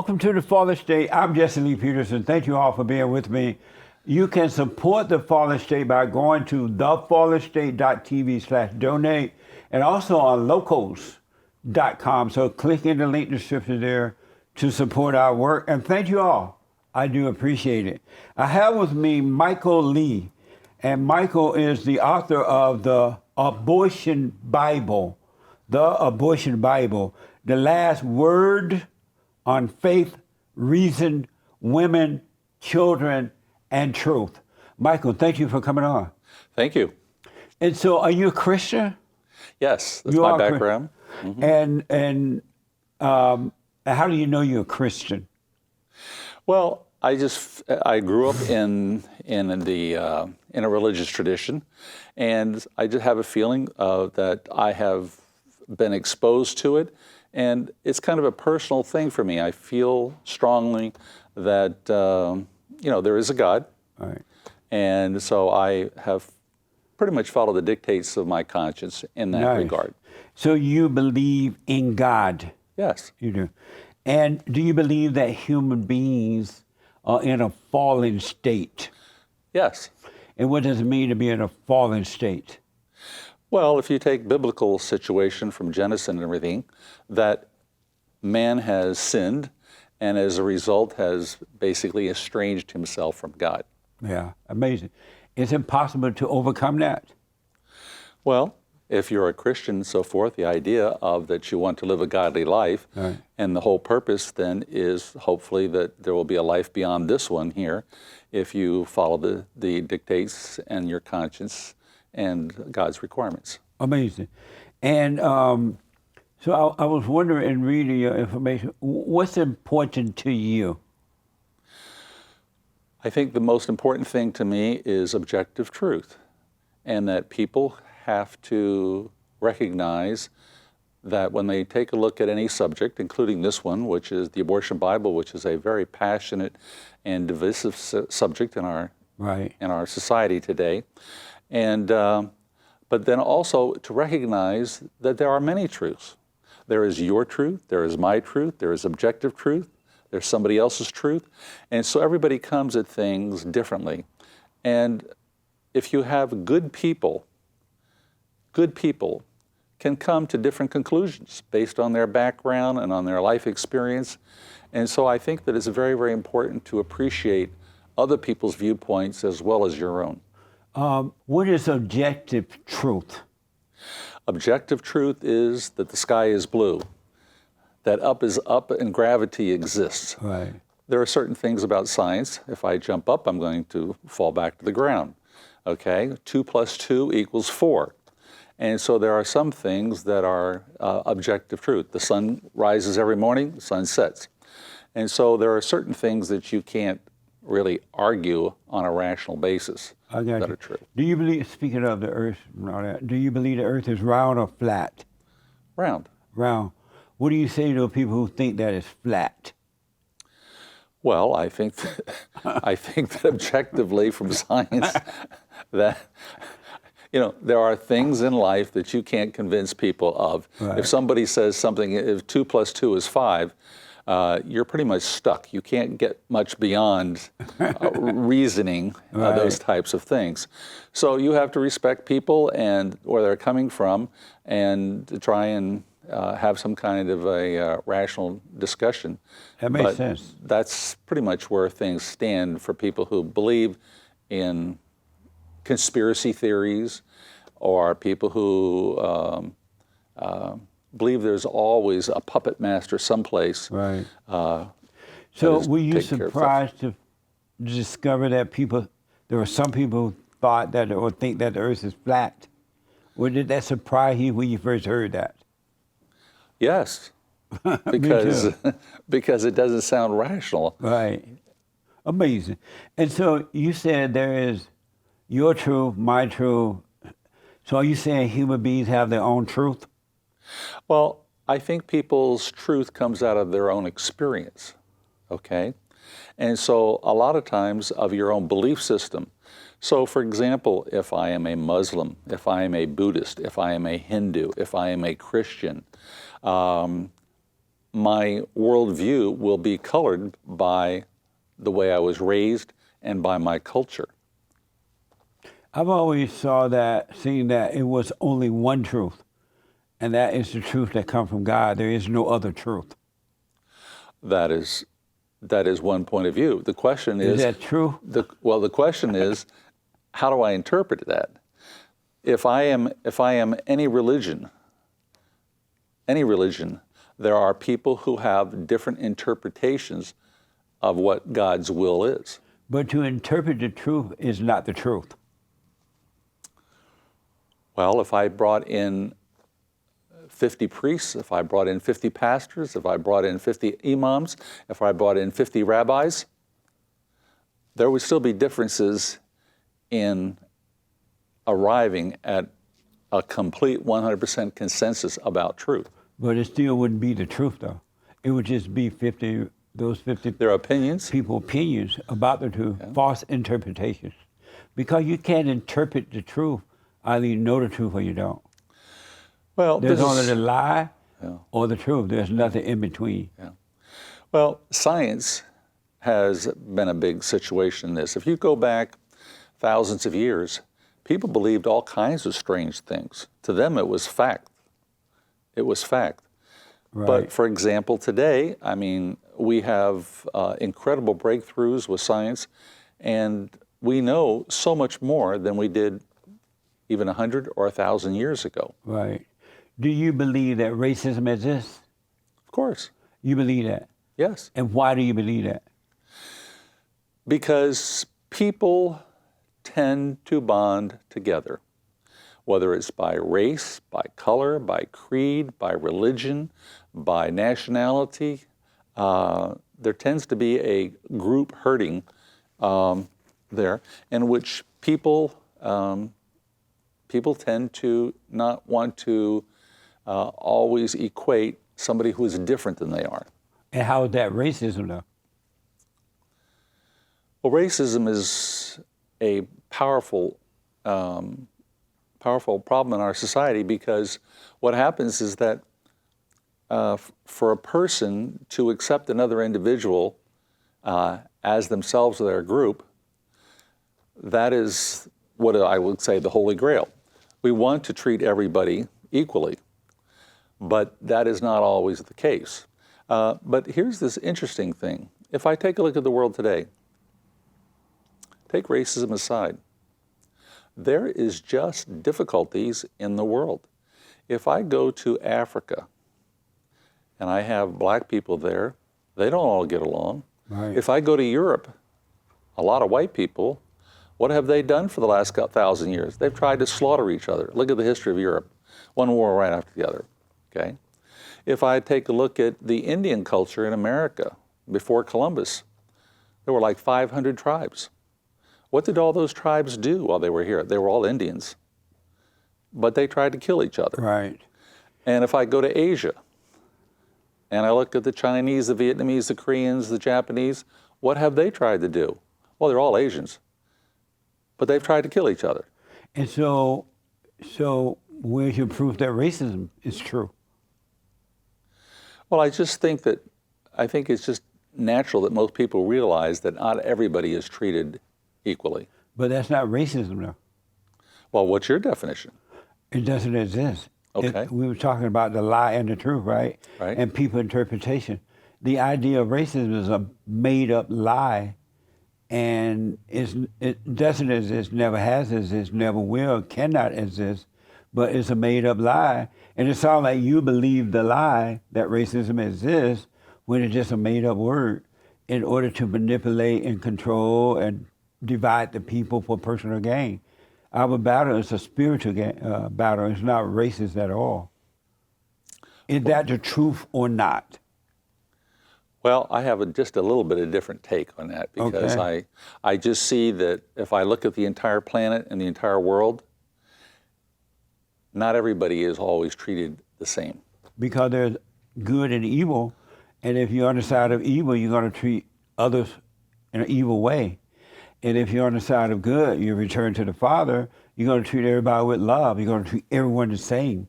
Welcome to the Fallen State. I'm Jesse Lee Peterson. Thank you all for being with me. You can support the Fallen State by going to TheFallenState.tv/donate and also on locals.com. So click in the link description there to support our work. And thank you all. I do appreciate it. I have with me Michael Lee, and Michael is the author of the Abortion Bible, The Last Word on Faith, Reason, Women, Children, and Truth. Michael, thank you for coming on. Thank you. And so, are you a Christian? Yes, that's my background. Mm-hmm. And how do you know you're a Christian? Well, I grew up in a religious tradition, and I just have a feeling that I have been exposed to it, and it's kind of a personal thing for me. I feel strongly that there is a God, right, and so I have pretty much followed the dictates of my conscience in that regard. So you believe in God? Yes. You do. And do you believe that human beings are in a fallen state? Yes. And what does it mean to be in a fallen state? Well, if you take biblical situation from Genesis and everything, that man has sinned and as a result has basically estranged himself from God. Yeah, amazing. It's impossible to overcome that. Well, if you're a Christian and so forth, the idea of that you want to live a godly life, right, and the whole purpose then is hopefully that there will be a life beyond this one here if you follow the dictates and your conscience and God's requirements. Amazing. And so I was wondering in reading your information, what's important to you? I think the most important thing to me is objective truth, and that people have to recognize that when they take a look at any subject, including this one, which is the Abortion Bible, which is a very passionate and divisive subject in our society today, and but then also to recognize that there are many truths. There is your truth, there is my truth, there is objective truth, there's somebody else's truth, and so everybody comes at things differently. And if you have good people can come to different conclusions based on their background and on their life experience. And so I think that it's very, very important to appreciate other people's viewpoints as well as your own. What is objective truth? Objective truth is that the sky is blue, that up is up and gravity exists. Right. There are certain things about science. If I jump up, I'm going to fall back to the ground. Okay, 2 + 2 = 4. And so there are some things that are objective truth. The sun rises every morning, the sun sets. And so there are certain things that you can't really argue on a rational basis that are true. Do you believe, speaking of the earth, do you believe the earth is round or flat? Round. Round. What do you say to people who think that it's flat? Well, I think that objectively from science that there are things in life that you can't convince people of. Right. If somebody says something, if 2 + 2 is 5, you're pretty much stuck. You can't get much beyond reasoning those types of things. So you have to respect people and where they're coming from, and to try and have some kind of a rational discussion. That makes sense. That's pretty much where things stand for people who believe in conspiracy theories, or people who believe there's always a puppet master someplace. Right. So were you surprised to discover that there were some people who thought that or think that the earth is flat? Or did that surprise you when you first heard that? Yes, because it doesn't sound rational. Right. Amazing. And so you said there is your truth, my truth. So are you saying human beings have their own truth? Well, I think people's truth comes out of their own experience, okay? And so a lot of times of your own belief system. So for example, if I am a Muslim, if I am a Buddhist, if I am a Hindu, if I am a Christian, my worldview will be colored by the way I was raised and by my culture. I've always seen that it was only one truth, and that is the truth that comes from God. There is no other truth. That is one point of view. The question Is that true? The question is, how do I interpret that? If I am any religion, there are people who have different interpretations of what God's will is. But to interpret the truth is not the truth. Well, if I brought in 50 priests, if I brought in 50 pastors, if I brought in 50 imams, if I brought in 50 rabbis, there would still be differences in arriving at a complete 100% consensus about truth. But it still wouldn't be the truth, though. It would just be those 50 Their opinions. people's opinions about the truth, false interpretations. Because you can't interpret the truth. Either you know the truth or you don't. Well, There's only the lie or the truth. There's nothing in between. Yeah. Well, science has been a big situation in this. If you go back thousands of years, people believed all kinds of strange things. To them, it was fact. It was fact. Right. But for example, today, I mean, we have incredible breakthroughs with science, and we know so much more than we did even 100 or 1,000 years ago. Right. Do you believe that racism exists? Of course. You believe that? Yes. And why do you believe that? Because people tend to bond together, whether it's by race, by color, by creed, by religion, by nationality. There tends to be a group hurting there, in which people tend to not want to always equate somebody who is different than they are. And how is that racism, though? Well, racism is a powerful problem in our society, because what happens is that for a person to accept another individual as themselves or their group, that is what I would say the Holy Grail. We want to treat everybody equally, but that is not always the case. But here's this interesting thing. If I take a look at the world today, take racism aside, there is just difficulties in the world. If I go to Africa and I have black people there, they don't all get along. Right. If I go to Europe, a lot of white people, what have they done for the last 1,000 years? They've tried to slaughter each other. Look at the history of Europe, one war right after the other, okay? If I take a look at the Indian culture in America, before Columbus, there were like 500 tribes. What did all those tribes do while they were here? They were all Indians, but they tried to kill each other. Right. And if I go to Asia, and I look at the Chinese, the Vietnamese, the Koreans, the Japanese, what have they tried to do? Well, they're all Asians, but they've tried to kill each other. And so where's your proof that racism is true? Well, I think it's just natural that most people realize that not everybody is treated equally. But that's not racism, though. Well, what's your definition? It doesn't exist. Okay. We were talking about the lie and the truth, right? Right. And people interpretation. The idea of racism is a made-up lie, and it doesn't exist, never has existed, never will, cannot exist, but it's a made-up lie. And it sounds like you believe the lie that racism exists when it's just a made-up word in order to manipulate and control and divide the people for personal gain. Our battle is a spiritual battle. It's not racist at all. Is that the truth or not? Well, I have just a little bit of different take on that, because Okay. I just see that if I look at the entire planet and the entire world, not everybody is always treated the same. Because there's good and evil, and if you're on the side of evil, you're going to treat others in an evil way. And if you're on the side of good, you return to the Father, you're going to treat everybody with love. You're going to treat everyone the same.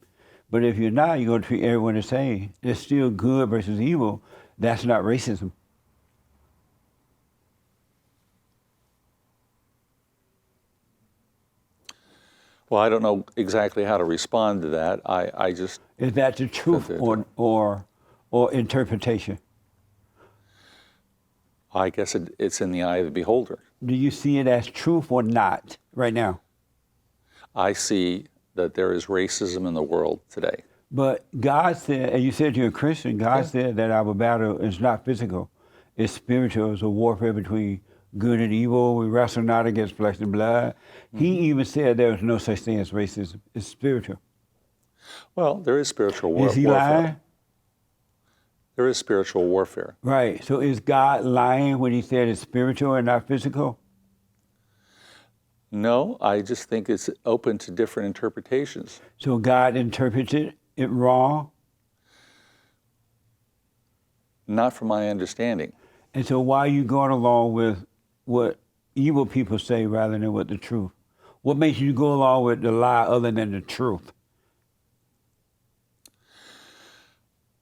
But if you're not, you're going to treat everyone the same. It's still good versus evil. That's not racism. Well, I don't know exactly how to respond to that. I just... Is that the truth or interpretation? I guess it's in the eye of the beholder. Do you see it as truth or not right now? I see that there is racism in the world today. But God said, and you said you're a Christian, God said that our battle is not physical, it's spiritual. It's a warfare between good and evil. We wrestle not against flesh and blood. He even said there was no such thing as racism. It's spiritual. Well, there is spiritual warfare. Is he lying? There is spiritual warfare. Right. So is God lying when he said it's spiritual and not physical? No, I just think it's open to different interpretations. So God interpreted it wrong? Not from my understanding. And so why are you going along with what evil people say rather than with the truth? What makes you go along with the lie other than the truth?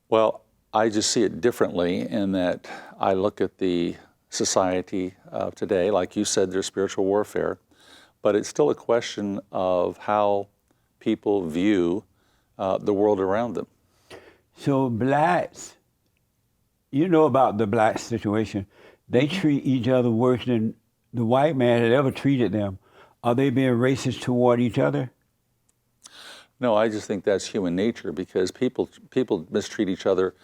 Well, I just see it differently in that I look at the society of today. Like you said, there's spiritual warfare, but it's still a question of how people view the world around them. So blacks, you know about the black situation. They treat each other worse than the white man had ever treated them. Are they being racist toward each other? No, I just think that's human nature because people mistreat each other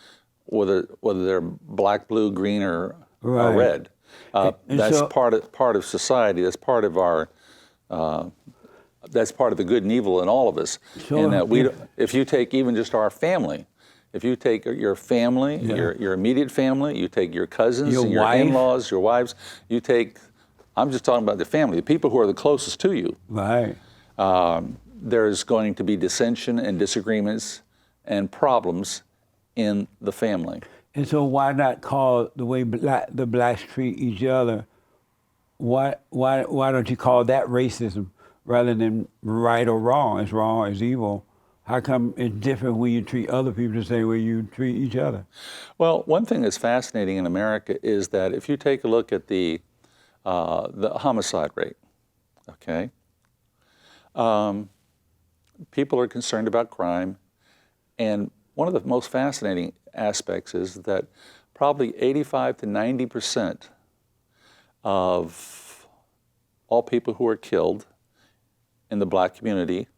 whether they're black, blue, green, or red. That's so, part of society. That's part of our. That's part of the good and evil in all of us. So and that if you take even just our family, if you take your family, your immediate family, you take your cousins, your in-laws, your wives, you take. I'm just talking about the family, the people who are the closest to you. Right. There's going to be dissension and disagreements and problems in the family. And so why not call the way the blacks treat each other, why don't you call that racism rather than right or wrong? It's wrong, it's evil. How come it's different when you treat other people the same way you treat each other? Well, one thing that's fascinating in America is that if you take a look at the homicide rate, okay, people are concerned about crime, and one of the most fascinating aspects is that probably 85 to 90% of all people who are killed in the black community,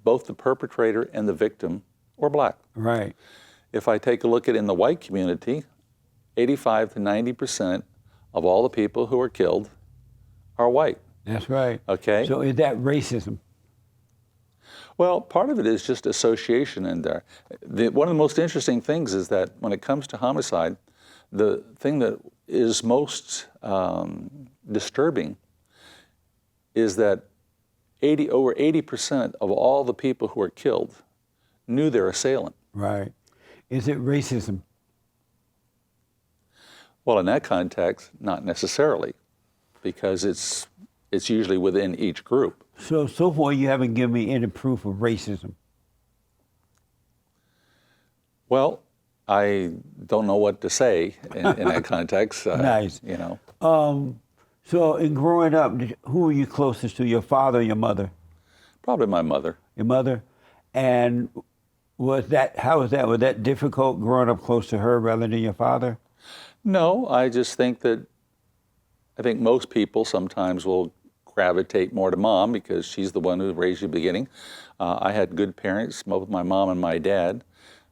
both the perpetrator and the victim, are black. Right. If I take a look at in the white community, 85 to 90% of all the people who are killed are white. That's right. Okay. So is that racism? Well, part of it is just association in there. One of the most interesting things is that when it comes to homicide, the thing that is most disturbing is that over 80% of all the people who are killed knew their assailant. Right. Is it racism? Well, in that context, not necessarily, because it's usually within each group. So far you haven't given me any proof of racism. Well, I don't know what to say in that context. Nice. You know. So in growing up, who were you closest to, your father or your mother? Probably my mother. Your mother? And how was that? Was that difficult growing up close to her rather than your father? No, I just think I think most people sometimes will gravitate more to mom because she's the one who raised you beginning. I had good parents, both my mom and my dad.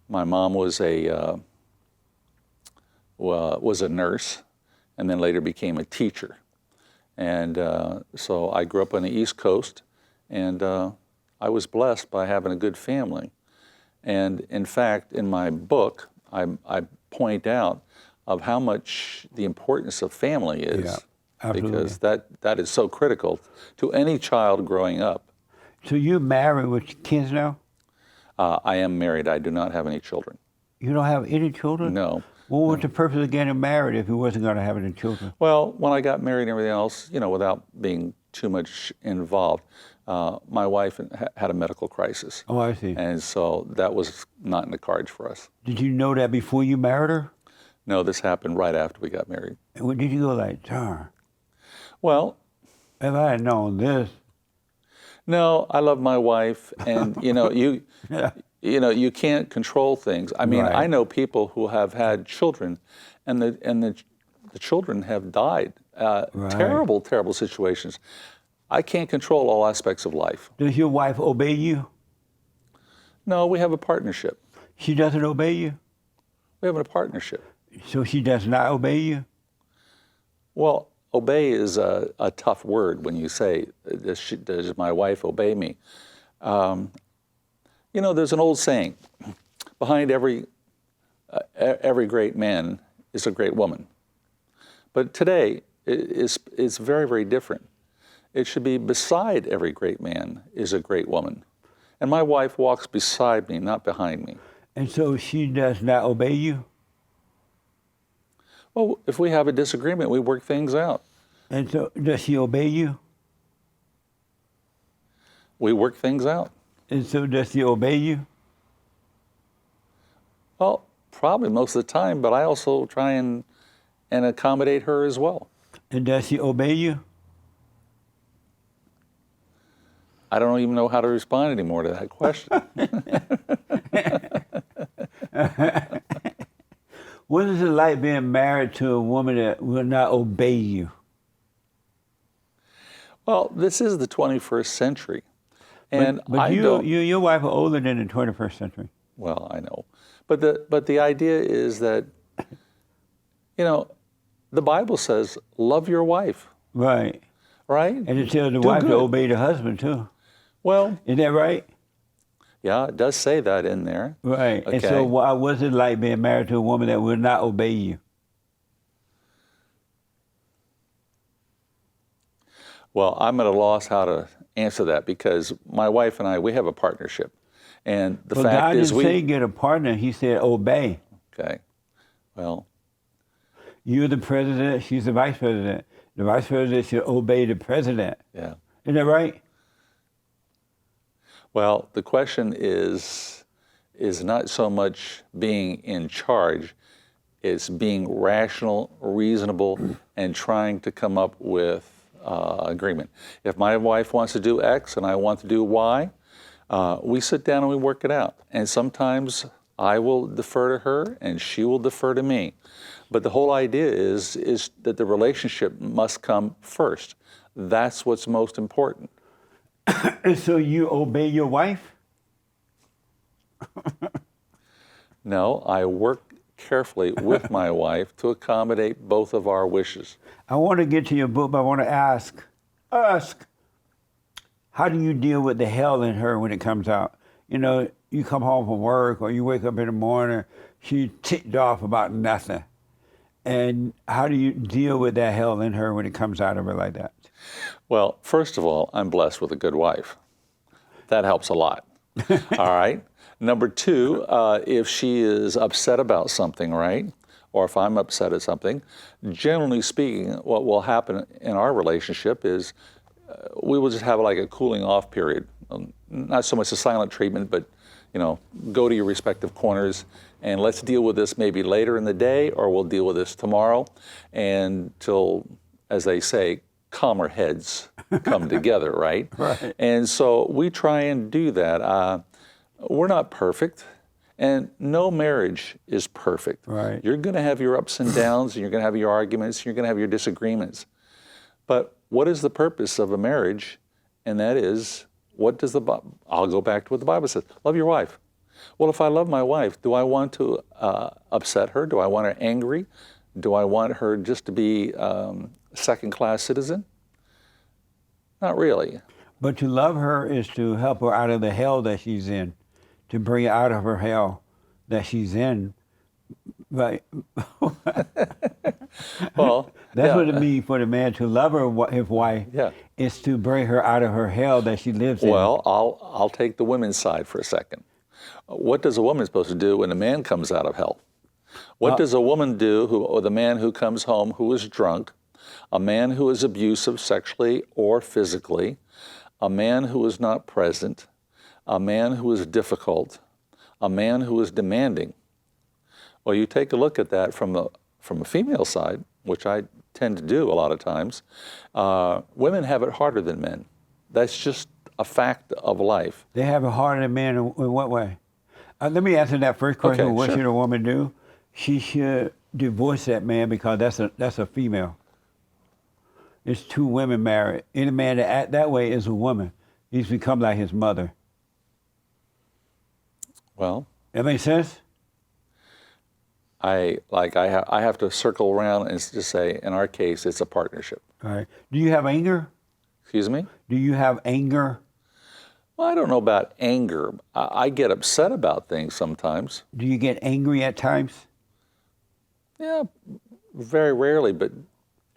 My mom was a nurse and then later became a teacher. And so I grew up on the East Coast, and I was blessed by having a good family. And in fact, in my book, I point out of how much the importance of family is. Yeah. Absolutely. Because that is so critical to any child growing up. So you're married with kids now? I am married. I do not have any children. You don't have any children? No. What was the purpose of getting married if you wasn't going to have any children? Well, when I got married and everything else, without being too much involved, my wife had a medical crisis. Oh, I see. And so that was not in the cards for us. Did you know that before you married her? No, this happened right after we got married. And when did you go like, darn, Well, if I had known this? no, I love my wife, and you Yeah. you can't control things. I mean, Right. I know people who have had children, and the children have died. Right. Terrible, terrible situations. I can't control all aspects of life. Does your wife obey you? No, we have a partnership. She doesn't obey you? We have a partnership. So she does not obey you? Well, obey is a tough word when you say, does my wife obey me? There's an old saying, behind every great man is a great woman. But today, it's very, very different. It should be beside every great man is a great woman. And my wife walks beside me, not behind me. And so she does not obey you? Well, if we have a disagreement, we work things out. And so does she obey you? We work things out. And so does she obey you? Well, probably most of the time, but I also try and accommodate her as well. And does she obey you? I don't even know how to respond anymore to that question. What is it like being married to a woman that will not obey you? Well, this is the 21st century. And but your wife are older than the 21st century. Well, I know. But the idea is that, the Bible says, love your wife, Right. right? And it tells the Do wife good. to obey the husband too. Well, Isn't that right? yeah, it does say that in there. Right. And Okay. so what was it like being married to a woman that will not obey you? Well, I'm at a loss how to answer that because my wife and I, we have a partnership. And the Well, fact God is didn't say get a partner. He said obey. Okay. Well, You're the president. She's the vice president. The vice president should obey the president. yeah. Isn't that right? Well, the question is not so much being in charge, it's being rational, reasonable, and trying to come up with agreement. If my wife wants to do X and I want to do Y, we sit down and we work it out. And sometimes I will defer to her and she will defer to me. But the whole idea is that the relationship must come first. That's what's most important. And so you obey your wife? No, I work carefully with my wife to accommodate both of our wishes. I want to get to your book, but I want to ask, how do you deal with the hell in her when it comes out? You come home from work or you wake up in the morning, she ticked off about nothing. And how do you deal with that hell in her when it comes out of her like that? Well, first of all, I'm blessed with a good wife. That helps a lot. All right. Number two, if she is upset about something, right? Or if I'm upset at something, generally speaking, what will happen in our relationship is we will just have like a cooling off period. Not so much a silent treatment, but go to your respective corners and let's deal with this maybe later in the day, or we'll deal with this tomorrow until, as they say, calmer heads come together, right? Right. And so we try and do that. We're not perfect, and no marriage is perfect. Right. You're going to have your ups and downs, and you're going to have your arguments, and you're going to have your disagreements. But what is the purpose of a marriage? And that is, I'll go back to what the Bible says. Love your wife. Well, if I love my wife, do I want to upset her? Do I want her angry? Do I want her just to be a second-class citizen? Not really. But to love her is to help her out of the hell that she's in, to bring her out of her hell that she's in. Right. Well, That's yeah. what it means for the man to love his wife. Yeah. Is to bring her out of her hell that she lives in. Well, I'll take the women's side for a second. What does a woman supposed to do when a man comes out of hell? What does a woman do, or the man who comes home who is drunk, a man who is abusive sexually or physically, a man who is not present, a man who is difficult, a man who is demanding. Well, you take a look at that from a female side, which I tend to do a lot of times. Women have it harder than men. That's just a fact of life. They have it harder than men in what way? Let me answer that first question. Okay, What sure. should a woman do? She should divorce that man because that's a female. It's two women married. Any man that act that way is a woman. He's become like his mother. Well, That makes sense? I have to circle around and just say, in our case, it's a partnership. All right. Do you have anger? Excuse me? Do you have anger? Well, I don't know about anger. I get upset about things sometimes. Do you get angry at times? Yeah, very rarely, but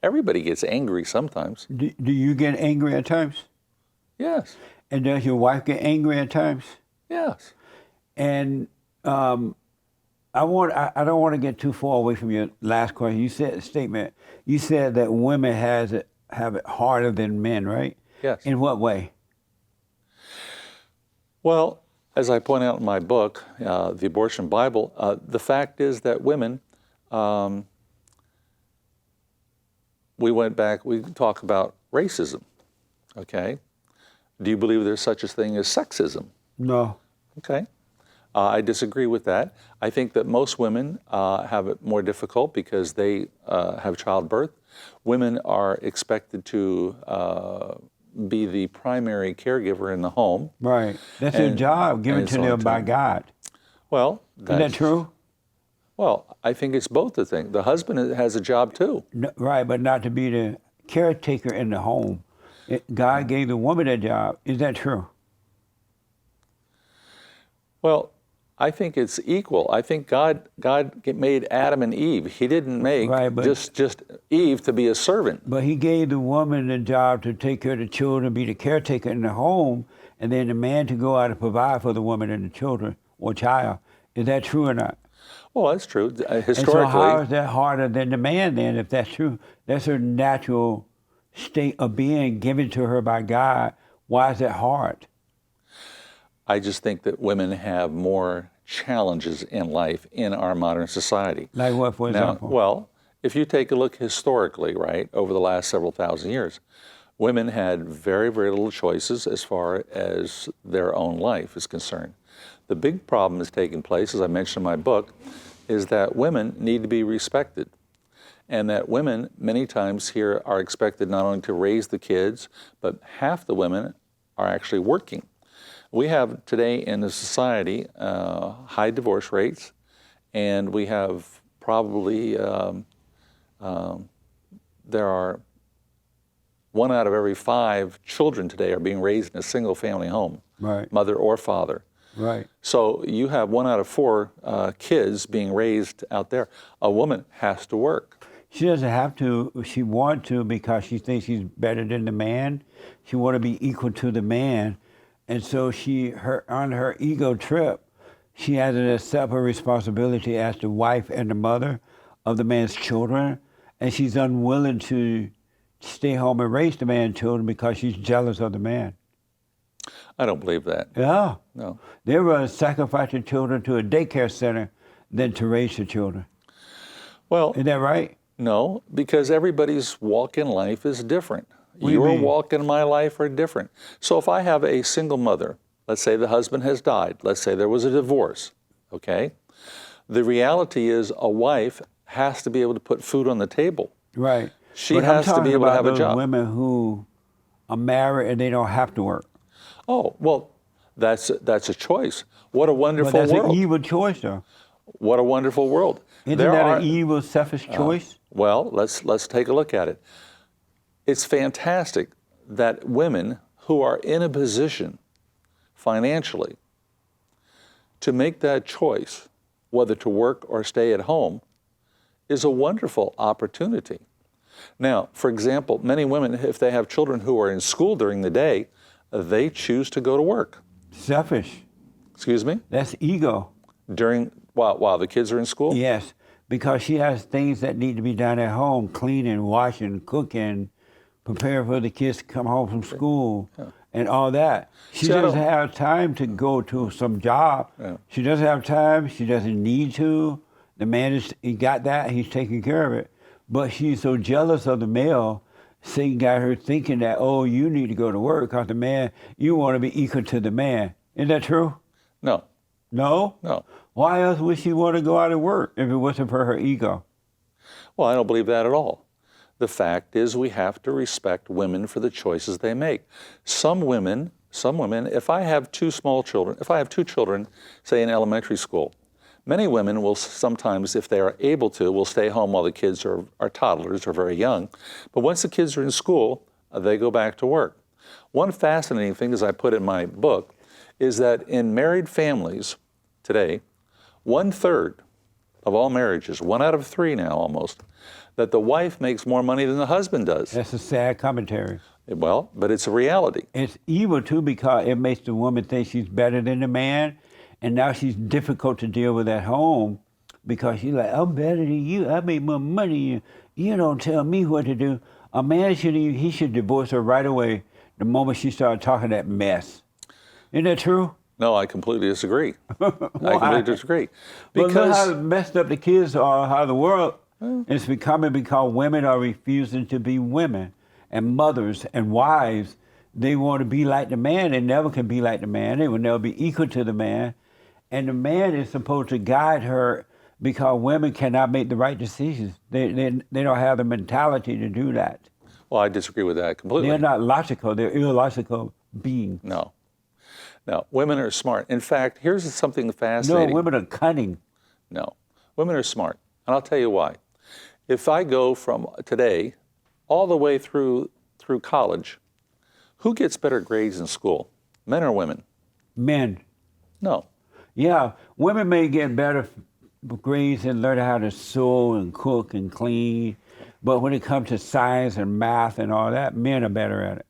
everybody gets angry sometimes. Do you get angry at times? Yes. And does your wife get angry at times? Yes. And I don't want to get too far away from your last question. You said a statement. You said that women have it harder than men, right? Yes. In what way? Well, as I point out in my book, The Abortion Bible, the fact is that women, we talk about racism, okay? Do you believe there's such a thing as sexism? No. Okay. I disagree with that. I think that most women have it more difficult because they have childbirth. Women are expected to be the primary caregiver in the home. Right. That's their job given to them by God. Well, Is that true? Well, I think it's both the thing. The husband has a job too. No, right, but not to be the caretaker in the home. God gave the woman that job. Is that true? Well, I think it's equal. I think God made Adam and Eve. He didn't make just Eve to be a servant. But he gave the woman the job to take care of the children, be the caretaker in the home, and then the man to go out and provide for the woman and the children or child. Is that true or not? Well, that's true. Historically. And so how is that harder than the man then, if that's true? That's her natural state of being given to her by God. Why is that hard? I just think that women have more challenges in life in our modern society. Like what, for example? Now, well, if you take a look historically, right, over the last several thousand years, women had very, very little choices as far as their own life is concerned. The big problem that's taking place, as I mentioned in my book, is that women need to be respected. And that women, many times here, are expected not only to raise the kids, but half the women are actually working. We have today in the society high divorce rates, and we have probably, there are 1 out of every 5 children today are being raised in a single family home, Right. mother or father. Right. So you have 1 out of 4 kids being raised out there. A woman has to work. She doesn't have to. She wants to because she thinks she's better than the man. She want to be equal to the man. And so on her ego trip, she has to accept her responsibility as the wife and the mother of the man's children. And she's unwilling to stay home and raise the man's children because she's jealous of the man. I don't believe that. Yeah. No. They rather sacrifice the children to a daycare center than to raise the children. Well, Is that right? no, because everybody's walk in life is different. What do you Your mean? walk in my life are different. So if I have a single mother, let's say the husband has died, let's say there was a divorce, okay? The reality is a wife has to be able to put food on the table. Right. She But has to be able to have a those job. women who are married and they don't have to work. Oh, well, that's a choice. What a But wonderful that's world. an evil choice, though. What a wonderful world. Isn't There that are- an evil, selfish choice? Well, let's take a look at it. It's fantastic that women who are in a position financially to make that choice, whether to work or stay at home, is a wonderful opportunity. Now, for example, many women, if they have children who are in school during the day, they choose to go to work. Selfish. Excuse me? That's ego. While the kids are in school? Yes, because she has things that need to be done at home, cleaning, washing, cooking, prepare for the kids to come home from school and all that. She See, I doesn't don't- have time to go to some job. Yeah. She doesn't have time. She doesn't need to. The man he got that. He's taking care of it. But she's so jealous of the male. Satan got her thinking that, oh, you need to go to work because the man, you want to be equal to the man. Isn't that true? No, No? no. Why else would she want to go out and work if it wasn't for her ego? Well, I don't believe that at all. The fact is we have to respect women for the choices they make. Some women, if I have two children, say in elementary school, many women will sometimes, if they are able to, will stay home while the kids are toddlers or very young. But once the kids are in school, they go back to work. One fascinating thing, as I put in my book, is that in married families today, 1/3 of all marriages, 1 out of 3 now almost, that the wife makes more money than the husband does. That's a sad commentary. Well, but it's a reality. It's evil too because it makes the woman think she's better than the man, and now she's difficult to deal with at home because she's like, I'm better than you. I make more money than you. You don't tell me what to do. A man should divorce her right away the moment she started talking that mess. Isn't that true? No, I completely disagree. I completely disagree. But look Because how messed up the kids are, how the world is becoming because women are refusing to be women and mothers and wives. They want to be like the man. They never can be like the man. They will never be equal to the man. And the man is supposed to guide her because women cannot make the right decisions. They don't have the mentality to do that. well, I disagree with that completely. They're not logical. They're illogical beings. No. No, women are smart. In fact, here's something No, fascinating. women are cunning. No, women are smart. And I'll tell you why. If I go from today all the way through college, who gets better grades in school, men or women? Men. No. Yeah, women may get better grades and learn how to sew and cook and clean, but when it comes to science and math and all that, men are better at it.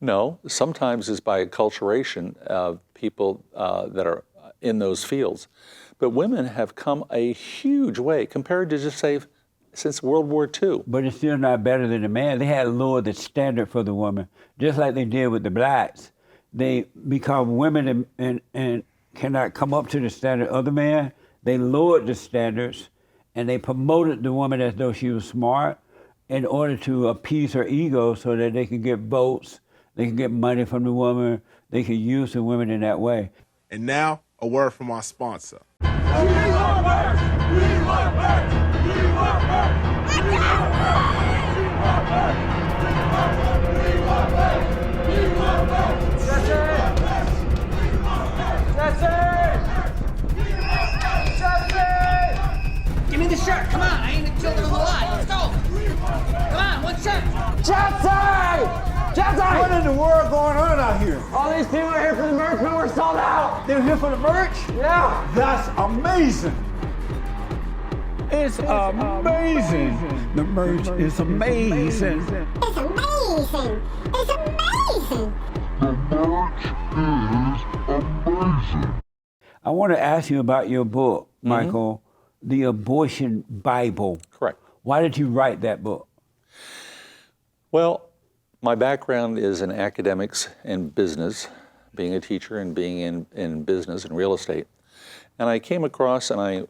No, sometimes it's by acculturation of people that are in those fields. But women have come a huge way compared to just say since World War II. But it's still not better than the man. They had lowered the standard for the woman, just like they did with the blacks. They become women and cannot come up to the standard of the man. They lowered the standards and they promoted the woman as though she was smart in order to appease her ego so that they could get votes, they can get money from the woman, they can use the women in that way. And now, a word from our sponsor. Give me the shirt. Come on. I ain't the children of the light. Let's go. Come on. One shirt. Jesse! Jesse! What in the world going on out here? All these people are here for the merch, but we're sold out. They're here for the merch? Yeah. That's amazing. It's amazing. The merch is amazing. It's amazing. It's amazing. I want to ask you about your book, Michael, The Abortion Bible. Correct. Why did you write that book? Well, my background is in academics and business, being a teacher and being in business and real estate. And I came across and I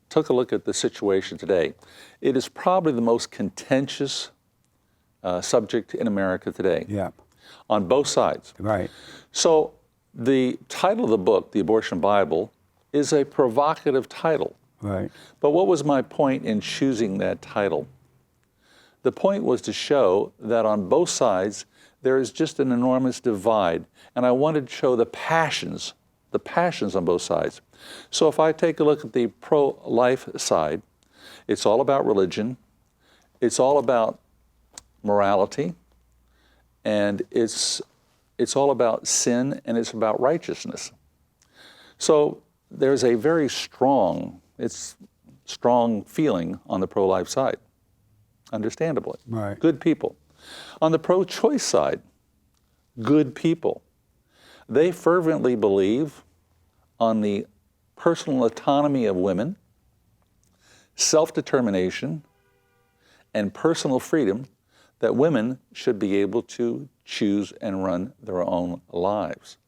took a look at the situation today. It is probably the most contentious subject in America today. Yeah, On both sides. right. So the title of the book, The Abortion Bible, is a provocative title. Right. But what was my point in choosing that title? The point was to show that on both sides, there is just an enormous divide. And I wanted to show the passions on both sides. So if I take a look at the pro-life side, it's all about religion, it's all about morality, and it's all about sin, and it's about righteousness. So there's a very strong feeling on the pro-life side, understandably. Right. Good people. On the pro-choice side, good people. They fervently believe on the personal autonomy of women, self-determination, and personal freedom that women should be able to choose and run their own lives.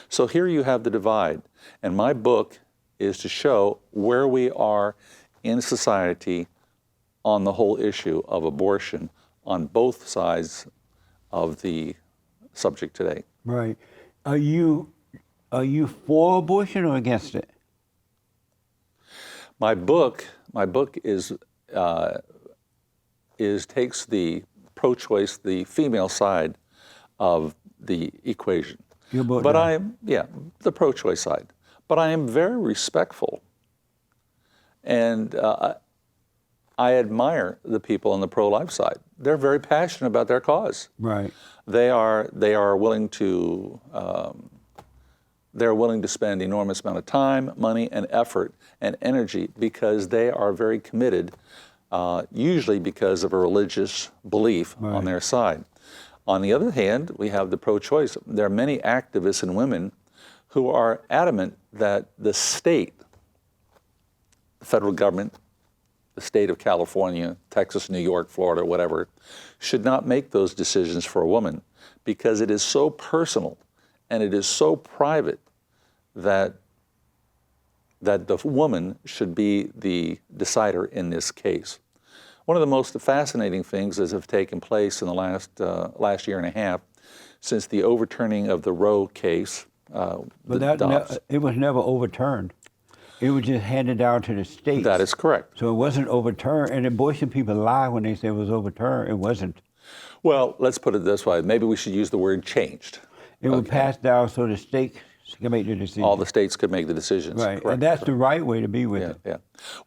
So here you have the divide. And my book is to show where we are in society on the whole issue of abortion on both sides of the subject today. Right. Are you for abortion or against it? My book is takes the pro-choice, the female side of the equation. Your book But does. the pro-choice side. But I am very respectful, and I admire the people on the pro-life side. They're very passionate about their cause. Right. They are willing to spend enormous amount of time, money, and effort and energy because they are very committed, usually because of a religious belief on their side. On the other hand, we have the pro-choice. There are many activists and women who are adamant that the state, the federal government, the state of California, Texas, New York, Florida, whatever, should not make those decisions for a woman because it is so personal and it is so private that the woman should be the decider in this case. One of the most fascinating things that have taken place in the last year and a half since the overturning of the Roe case. But it was never overturned. It was just handed down to the states. That is correct. So it wasn't overturned. And abortion people lie when they say it was overturned. It wasn't. Well, let's put it this way. Maybe we should use the word changed. It was passed down so the states can make the decision. All the states could make the decisions. Right. Correct. And that's the right way to be with it. Yeah.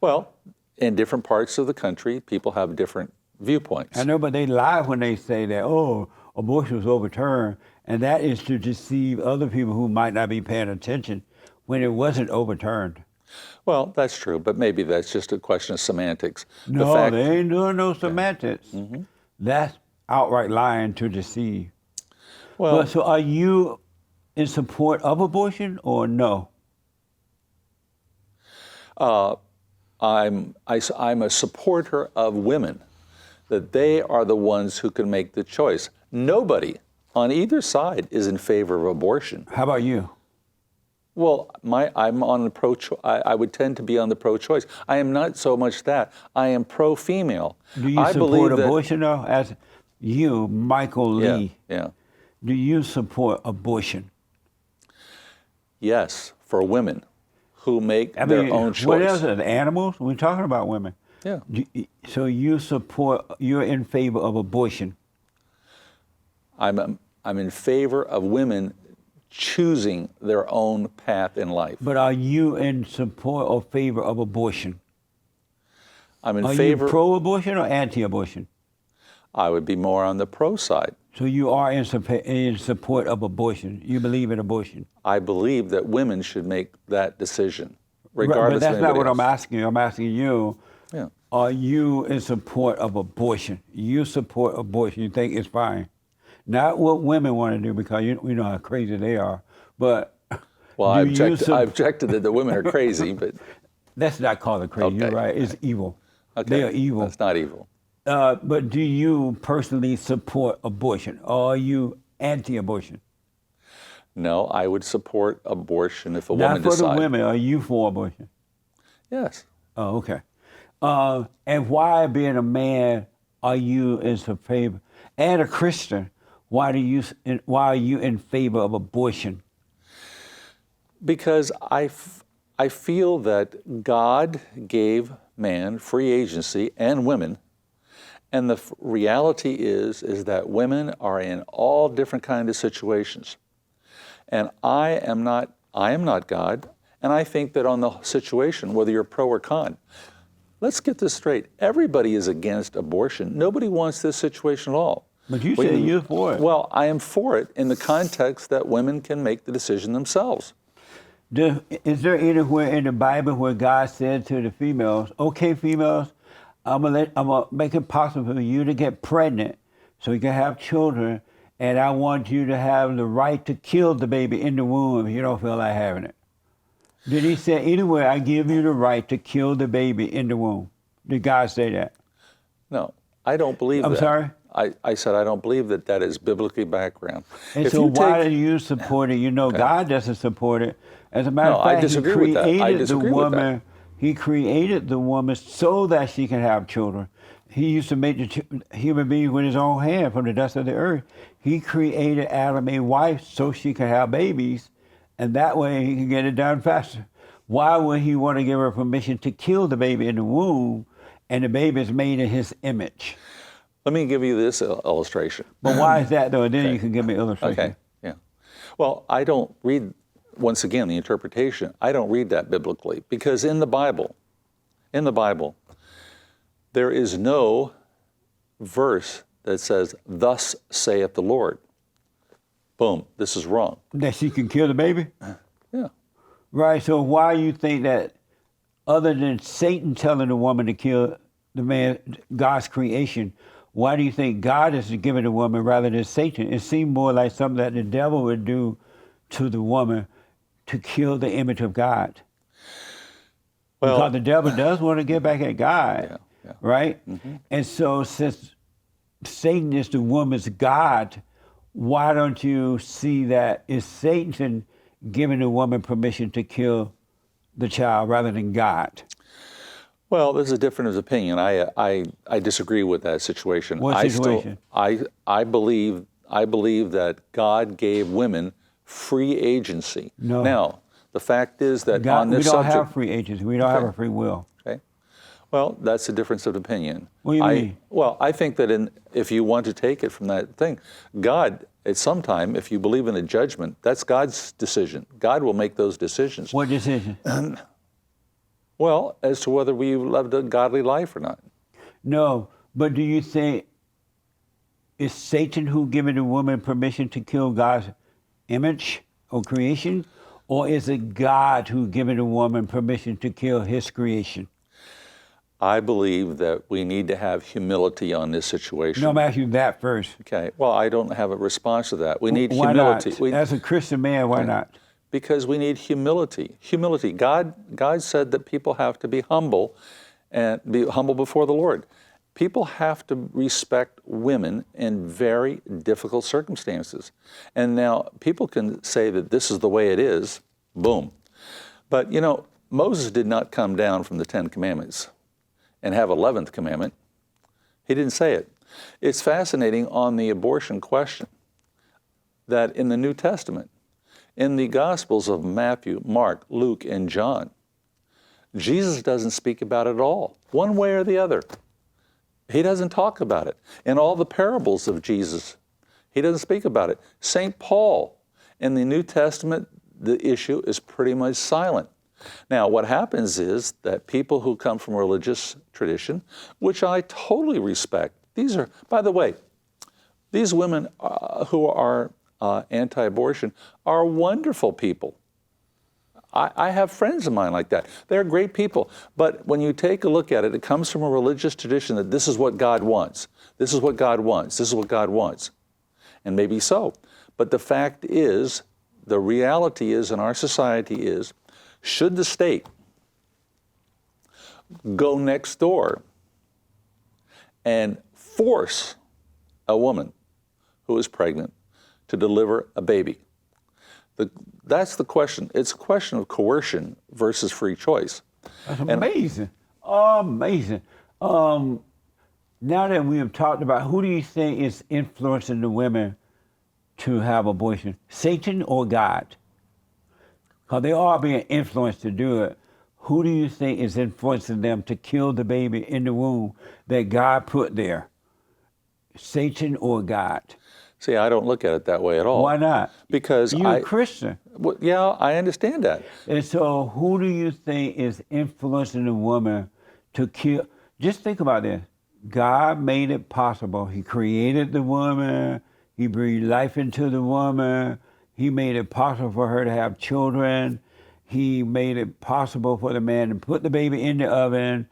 Well, in different parts of the country, people have different viewpoints. I know, but they lie when they say that, oh, abortion was overturned. And that is to deceive other people who might not be paying attention when it wasn't overturned. Well, that's true, but maybe that's just a question of semantics. No, they ain't doing no semantics. That's outright lying to deceive. Well, So are you in support of abortion or no? I'm a supporter of women, that they are the ones who can make the choice. Nobody on either side is in favor of abortion. How about you? Well, I'm on the pro-choice. I would tend to be on the pro-choice. I am not so much that. I am pro-female. Do you support abortion though? As you, Michael Lee, Yeah. do you support abortion? Yes, for women who make their own choice. What else? Animals? We're talking about women. Yeah. So you're in favor of abortion? I'm in favor of women choosing their own path in life. But are you in support or favor of abortion? I'm in Are favor. you pro-abortion or anti-abortion? I would be more on the pro side. So you are in support of abortion. You believe in abortion. I believe that women should make that decision, Right, regardless but that's of not anybody what else. I'm asking you. I'm asking you, Yeah. are you in support of abortion? You support abortion. You think it's fine. Not what women want to do because we know how crazy they are. But Well, I do you objected that the women are crazy, but that's not called crazy. Okay. You're right. It's evil. okay, They are evil. That's not evil. But do you personally support abortion? Or are you anti-abortion? No, I would support abortion if a Not woman for decides. the women. Are you for abortion? Yes. Oh, okay. And why, being a man, are you in favor? And a Christian, why are you in favor of abortion? Because I feel that God gave man free agency and women, and the reality is that women are in all different kinds of situations. And I am not God, and I think that on the situation, whether you're pro or con, let's get this straight. Everybody is against abortion. Nobody wants this situation at all. But you say you're for it. Well, I am for it in the context that women can make the decision themselves. Is there anywhere in the Bible where God said to the females, okay, females, I'm gonna make it possible for you to get pregnant so you can have children, and I want you to have the right to kill the baby in the womb if you don't feel like having it? Did he say anywhere, I give you the right to kill the baby in the womb? Did God say that? No, I don't believe that. I'm sorry? I said I don't believe that that is biblically background. And If so you why take- do you support it? You know, God doesn't support it. As a matter No, of I fact, disagree he with that. I created the disagree with that. woman. He created the woman so that she can have children. He used to make the human being with his own hand from the dust of the earth. He created Adam a wife so she could have babies, and that way he can get it done faster. Why would he want to give her permission to kill the baby in the womb, and the baby is made in his image? Let me give you this illustration. But why is that though? And then you can give me an illustration. Okay, yeah. Well, I don't read, once again, the interpretation, I don't read that biblically, because in the Bible, there is no verse that says, "Thus saith the Lord." Boom, this is wrong. That she can kill the baby? Yeah. Right, so why you think that other than Satan telling the woman to kill the man, God's creation, why do you think God is giving the woman rather than Satan? It seemed more like something that the devil would do to the woman to kill the image of God. Well, Because the devil does want to get back at God, yeah. right? Mm-hmm. And so since Satan is the woman's God, why don't you see that it's Satan giving the woman permission to kill the child rather than God? Well, there's a difference of opinion. I disagree with that situation. What situation? I believe that God gave women free agency. No. Now, the fact is that God, on this we don't subject, have free agency. We don't have a free will. okay. Well, that's a difference of opinion. What do you mean? Well, I think that if you want to take it from that thing, God, at some time, if you believe in a judgment, that's God's decision. God will make those decisions. What decision? Well, as to whether we lived a godly life or not. No, but do you think it's Satan who giving the woman permission to kill God's image or creation? Or is it God who giving the woman permission to kill his creation? I believe that we need to have humility on this situation. No, I'm asking you that first. Okay. Well, I don't have a response to that. We need Why humility. not? As a Christian man, why not? Because we need humility. Humility. God said that people have to be humble and be humble before the Lord. People have to respect women in very difficult circumstances. And now people can say that this is the way it is, boom. But you know, Moses did not come down from the 10 Commandments and have 11th commandment. He didn't say it. It's fascinating on the abortion question that in the New Testament, in the Gospels of Matthew, Mark, Luke, and John, Jesus doesn't speak about it at all, one way or the other. He doesn't talk about it. In all the parables of Jesus, he doesn't speak about it. St. Paul, in the New Testament, the issue is pretty much silent. Now, what happens is that people who come from religious tradition, which I totally respect, these are, by the way, these women who are anti-abortion are wonderful people. I have friends of mine like that. They're great people. But when you take a look at it, it comes from a religious tradition that this is what God wants. This is what God wants. This is what God wants. And maybe so. But the fact is, the reality is in our society is, should the state go next door and force a woman who is pregnant to deliver a baby? That's the question. It's a question of coercion versus free choice. That's amazing. Amazing. Now that we have talked about, who do you think is influencing the women to have abortion? Satan or God? Because they are being influenced to do it. Who do you think is influencing them to kill the baby in the womb that God put there? Satan or God? See, I don't look at it that way at all. Why not? Because you're a Christian. Well, yeah, I understand that. And so who do you think is influencing the woman to kill? Just think about this. God made it possible. He created the woman. He breathed life into the woman. He made it possible for her to have children. He made it possible for the man to put the baby in the oven.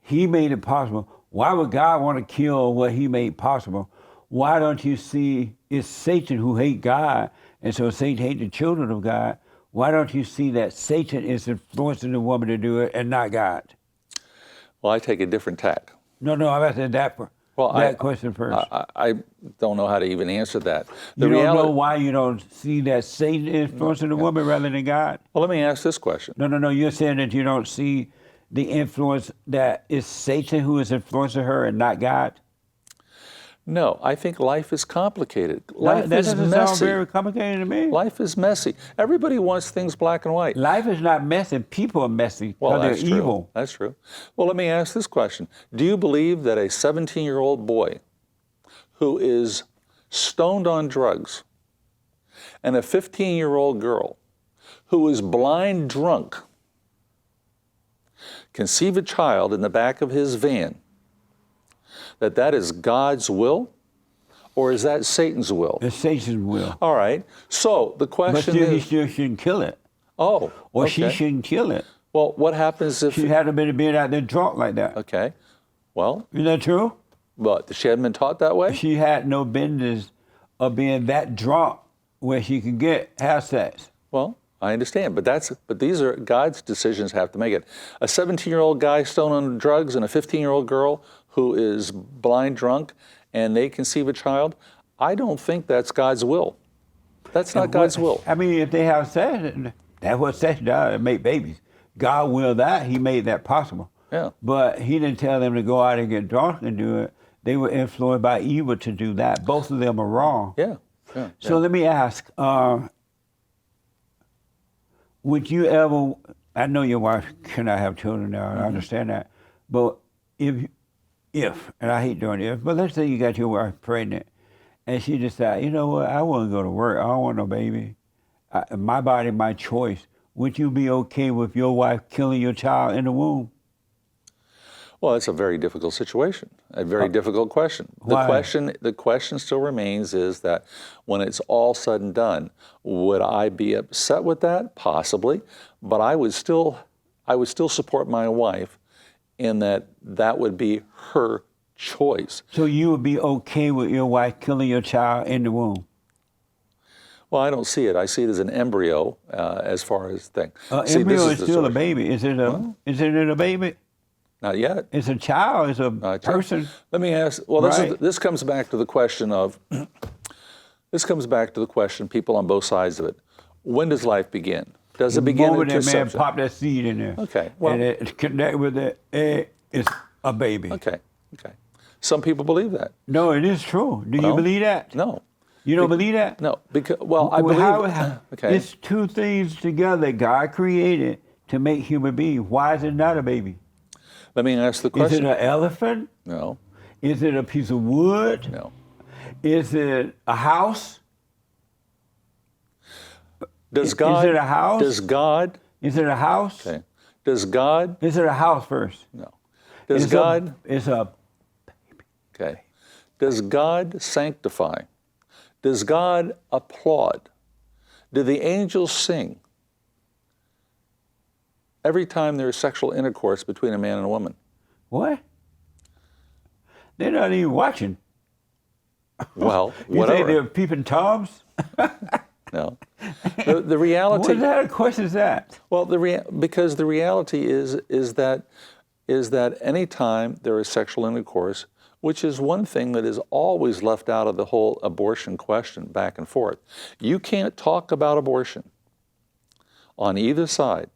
He made it possible. Why would God want to kill what he made possible? Why don't you see it's Satan who hates God, and so Satan hates the children of God? Why don't you see that Satan is influencing the woman to do it and not God? Well, I take a different tack. No, I'm asking that for. Well, that question first. I don't know how to even answer that. You don't know why you don't see that Satan is influencing the woman rather than God? Well, let me ask this question. No. You're saying that you don't see the influence that it's Satan who is influencing her and not God? No, I think life is complicated. Life that is doesn't messy. sound very complicated to me. Life is messy. Everybody wants things black and white. Life is not messy. People are messy. Well, they're that's true. evil. That's true. Well, let me ask this question. Do you believe that a 17-year-old boy who is stoned on drugs and a 15-year-old girl who is blind drunk conceive a child in the back of his van, that is God's will, or is that Satan's will? It's Satan's will. All right. So the question But still, he is... still shouldn't kill it. Oh, Or okay. she shouldn't kill it. Well, what happens if... She hadn't been out there drunk like that. Okay. Well, Isn't that true? but she hadn't been taught that way? She had no business of being that drunk where she could have sex. Well, I understand, but these are God's decisions have to make it. A 17-year-old guy stoned on drugs and a 15-year-old girl who is blind drunk and they conceive a child, I don't think that's God's will. That's not God's will. I mean, if they have sex, that's what sex does, make babies. God willed that. He made that possible. Yeah. But he didn't tell them to go out and get drunk and do it. They were influenced by evil to do that. Both of them are wrong. Yeah. So let me ask, would you ever, I know your wife cannot have children now, I understand that, but if, and I hate doing if, but let's say you got your wife pregnant and she decides, you know what, I want to go to work, I don't want no baby, my body, my choice, would you be okay with your wife killing your child in the womb? Well, it's a very difficult situation, a very difficult question. Why? The question still remains is that when it's all said and done, would I be upset with that? Possibly, but I would still support my wife in that would be her choice. So you would be okay with your wife killing your child in the womb? Well, I don't see it. I see it as an embryo as far as thing. Embryo is still a baby. Is it a baby? Not yet. It's a child. It's a person. Let me ask. Well, Right. this comes back to the question of. This comes back to the question. People on both sides of it. When does life begin? Does it begin The moment at that man conception? popped that seed in there. Okay, well- and it connect with the egg, it's a baby. Okay. Some people believe that. No, it is true. Do you Well, believe that? No. You don't believe that? No. Because I believe. Okay. It's two things together God created to make human beings. Why is it not a baby? Let me ask the Is it question. an elephant? No. Is it a piece of wood? No. Is it a house? Does God? Is it a house? Does God? Is it a house? Okay. Does God? Is it a house first? No. Does It's God? It's a Okay. Does God sanctify? Does God applaud? Do the angels sing every time there is sexual intercourse between a man and a woman? what? They're not even watching. Well, You whatever. think they're peeping toms? No. The reality. What kind of question is that? Well, because the reality is that any time there is sexual intercourse, which is one thing that is always left out of the whole abortion question back and forth. You can't talk about abortion on either side.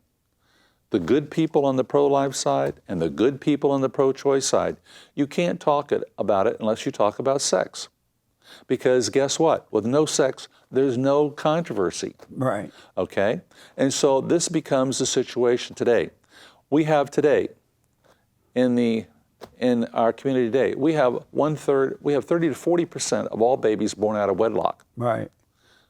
The good people on the pro-life side and the good people on the pro-choice side. You can't talk about it unless you talk about sex. Because guess what? With no sex, there's no controversy. Right. Okay? And so this becomes the situation today. We have today, in our community today, we have 30 to 40% of all babies born out of wedlock. Right.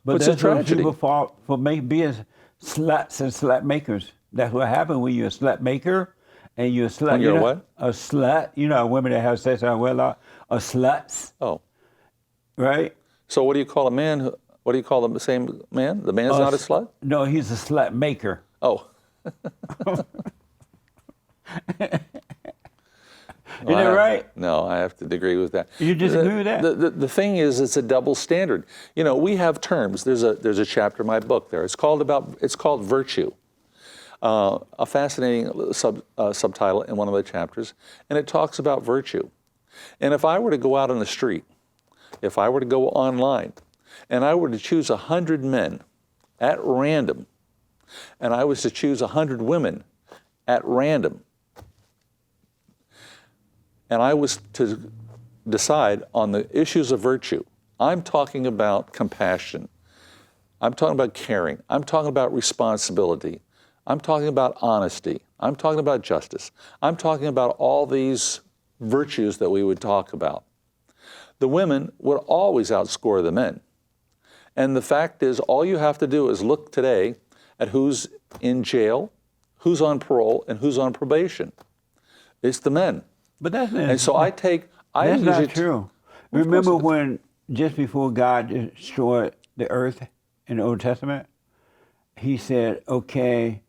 But What's the that's what tragedy? people fall for being sluts and slut makers. That's what happened when you're a slut maker and you're a slut. When you're you know, what? A slut. You know, women that have sex out of wedlock are sluts, Oh. right? So what do you call a man? What do you call the same man? The man's not a slut? No, he's a slut maker. Oh. Isn't that right? No, I have to agree with that. You disagree with that? The thing is, it's a double standard. You know, we have terms. There's a chapter in my book there. It's called virtue. A fascinating subtitle in one of the chapters, and it talks about virtue. And if I were to go out on the street, if I were to go online, and I were to choose 100 men at random, and I was to choose 100 women at random, and I was to decide on the issues of virtue, I'm talking about compassion, I'm talking about caring, I'm talking about responsibility, I'm talking about honesty, I'm talking about justice, I'm talking about all these virtues that we would talk about. The women would always outscore the men. And the fact is, all you have to do is look today at who's in jail, who's on parole, and who's on probation. It's the men. But that's not, And so that's not true. Well, of course Remember it is. when, just before God destroyed the earth in the Old Testament, he said, okay,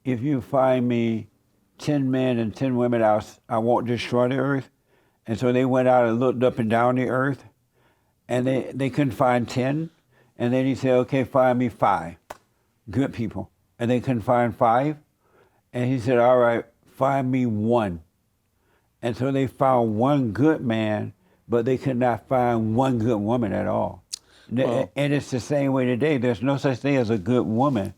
if you find me 10 men and 10 women, I won't destroy the earth. And so they went out and looked up and down the earth, and they couldn't find 10. And then he said, okay, find me 5 good people. And they couldn't find 5. And he said, all right, find me 1. And so they found 1 good man, but they could not find 1 good woman at all. Well, And it's the same way today. There's no such thing as a good woman.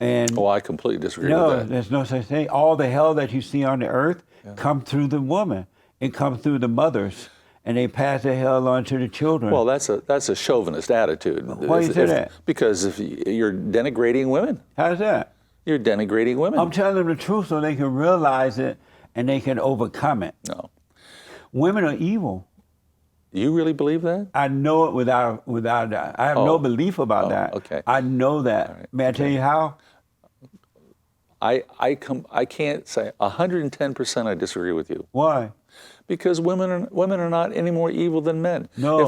And oh, I completely disagree no, with that. there's no such thing. All the hell that you see on the earth come through the woman. It comes through the mothers, and they pass the hell on to the children. Well, that's a chauvinist attitude. Why do you say that? Because if you're denigrating women. How's that? You're denigrating women. I'm telling them the truth so they can realize it and they can overcome it. No. Women are evil. You really believe that? I know it without that. I have no belief about that. Okay. I know that. right. May I tell you how? I can't say 110% I disagree with you. Why? Because women are not any more evil than men. No.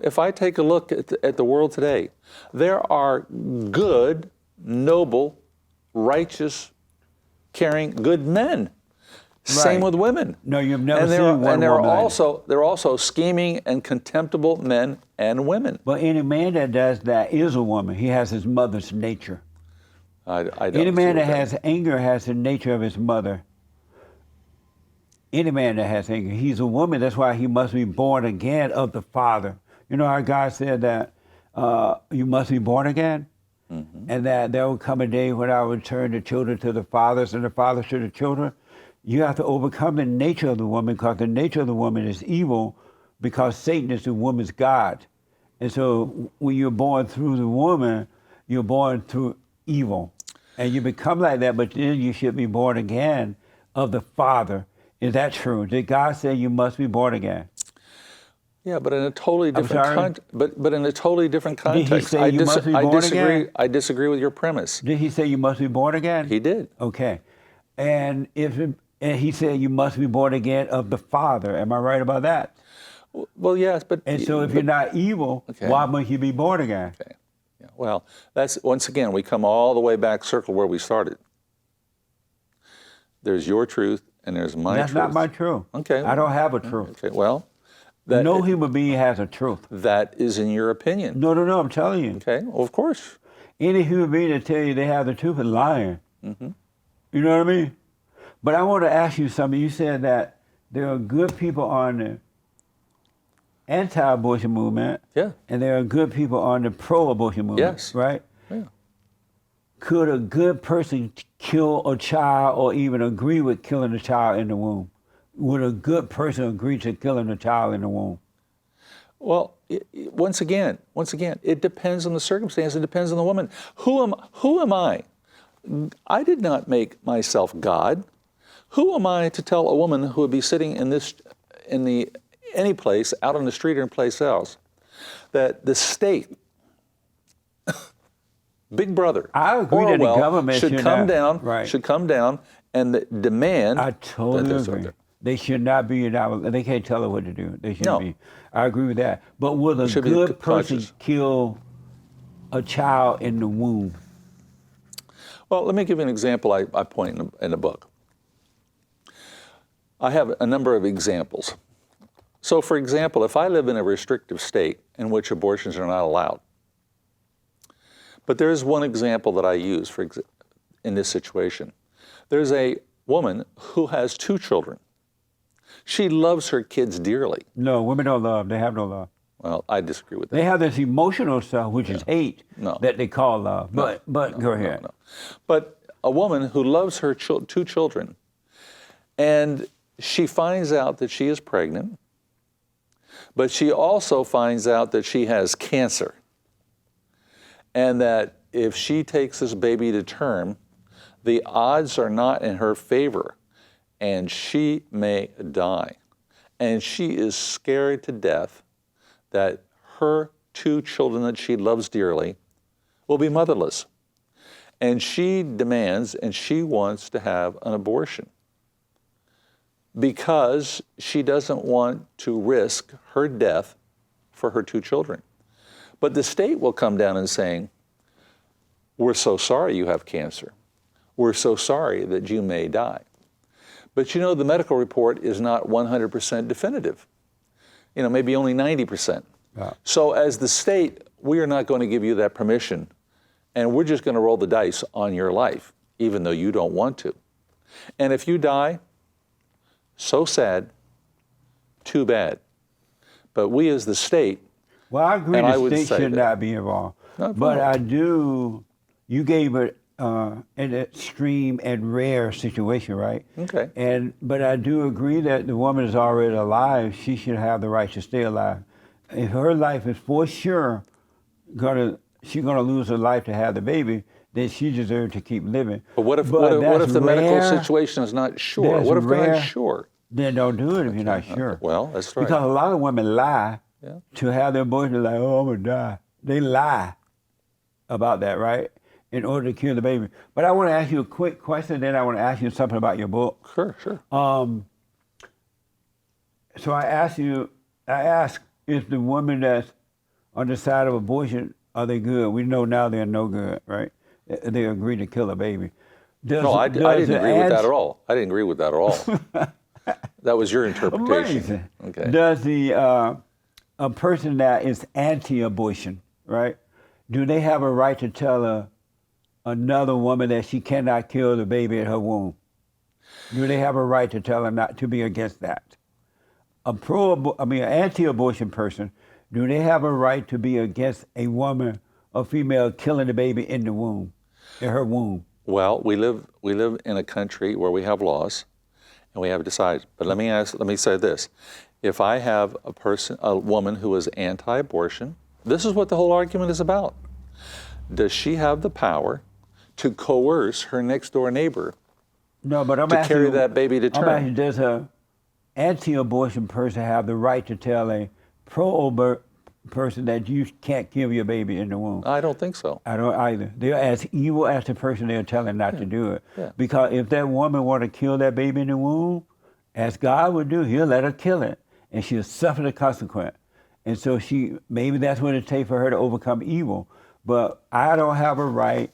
If I take a look at the world today, there are good, noble, righteous, caring, good men. Same Right. with women. No, you've never and there seen are, one and there are woman like also there are also scheming and contemptible men and women. But any man that does that is a woman. He has his mother's nature. I don't Any man agree that with has anger has the nature of his mother. Any man that has anger, he's a woman. That's why he must be born again of the Father. You know how God said that you must be born again? Mm-hmm. And that there will come a day when I will turn the children to the fathers and the fathers to the children. You have to overcome the nature of the woman, because the nature of the woman is evil, because Satan is the woman's God. And so when you're born through the woman, you're born through evil. And you become like that, but then you should be born again of the Father. Is that true? Did God say you must be born again? Yeah, but in a totally different but in a totally different Did he context. say you must be born again? I disagree with your premise. Did he say you must be born again? He did. Okay. And he said you must be born again of the Father. Am I right about that? Well, yes, but And so if you're not evil, Okay. why must you be born again? Okay. Yeah. Well, that's once again we come all the way back circle where we started. There's your truth and there's my That's truth. not my truth. Okay. I don't have a truth. Okay. Well, No human being has a truth. that is in your opinion. No, I'm telling you. Okay. Well, of course. Any human being that tell you they have the truth is lying. Mm-hmm. You know what I mean? But I want to ask you something. You said that there are good people on the anti-abortion movement, Yeah. and there are good people on the pro-abortion movement. Yes. Right? Yeah. Could a good person kill a child or even agree with killing a child in the womb? Would a good person agree to killing a child in the womb? Well, once again, it depends on the circumstance. It depends on the woman. Who am I? I did not make myself God. Who am I to tell a woman who would be sitting any place, out on the street or in place else, that the state, Big Brother, I agree that the Orwell, government should should come not- down, right. should come down and demand. I totally that agree. They should not be they can't tell her what to do. They shouldn't No. be. I agree with that. But will a should be good person conscious. kill a child in the womb? Well, let me give you an example I point in the book. I have a number of examples. So, for example, if I live in a restrictive state in which abortions are not allowed, but there is one example that I use in this situation. There's a woman who has 2 children, She loves her kids dearly. No, women don't love. They have no love. Well, I disagree with that. They have this emotional stuff, which is hate, No. that they call love. But go ahead. No. But a woman who loves her two children, and she finds out that she is pregnant, but she also finds out that she has cancer, and that if she takes this baby to term, the odds are not in her favor, and she may die. And she is scared to death that her two children that she loves dearly will be motherless. And she demands and she wants to have an abortion because she doesn't want to risk her death for her two children. But the state will come down and saying, we're so sorry you have cancer. We're so sorry that you may die. But you know, the medical report is not 100% definitive. You know, maybe only 90%. Yeah. So as the state, we are not going to give you that permission, and we're just going to roll the dice on your life, even though you don't want to. And if you die, so sad, too bad. But we as the state, Well, I agree and I the would state say should that- not be involved. Not But involved. you gave it an extreme and rare situation, right? Okay. But I do agree that the woman is already alive. She should have the right to stay alive. If her life is for sure she's gonna lose her life to have the baby, then she deserves to keep living. But what if that's the medical rare. situation is not sure? That's What if they're rare. not sure? Then don't do it if you're not sure. Well, that's right. Because a lot of women lie Yeah. to have their abortion, like, oh, I'm gonna die. They lie about that, right? In order to kill the baby. But I want to ask you a quick question, then I want to ask you something about your book. Sure. So I ask if the women that's on the side of abortion, are they good? We know now they're no good, right? They agree to kill a baby. No, I didn't agree with that at all. I didn't agree with that at all. That was your interpretation. Amazing. Okay. Does a person that is anti-abortion, right? Do they have a right to tell another woman that she cannot kill the baby in her womb? Do they have a right to tell her not to be against that? An anti-abortion person, do they have a right to be against a woman, a female, killing the baby in the womb, in her womb? Well, we live in a country where we have laws, and we have decided. But let me say this: if I have a woman who is anti-abortion, this is what the whole argument is about. Does she have the power to coerce her next door neighbor No, but I'm to asking carry you- that baby to I'm asking, term? does a anti-abortion person have the right to tell a pro-abort person that you can't kill your baby in the womb? I don't think so. I don't either. They're as evil as the person they're telling not to do it. Yeah. Because if that woman want to kill that baby in the womb, as God would do, he'll let her kill it, and she'll suffer the consequence. And so maybe that's what it takes for her to overcome evil. But I don't have a right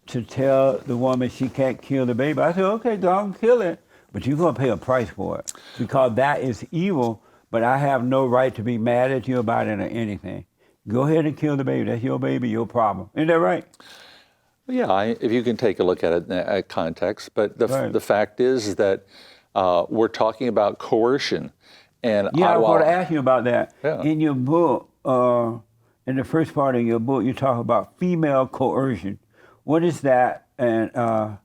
to tell the woman she can't kill the baby. I said, okay, don't kill it, but you're going to pay a price for it because that is evil, but I have no right to be mad at you about it or anything. Go ahead and kill the baby. That's your baby, your problem. Isn't that right? Yeah, if you can take a look at it in that context. But Right. the fact is that we're talking about coercion. And Yeah, I was while- going to ask you about that. Yeah. In your book, in the first part of your book, you talk about female coercion. What is that? And I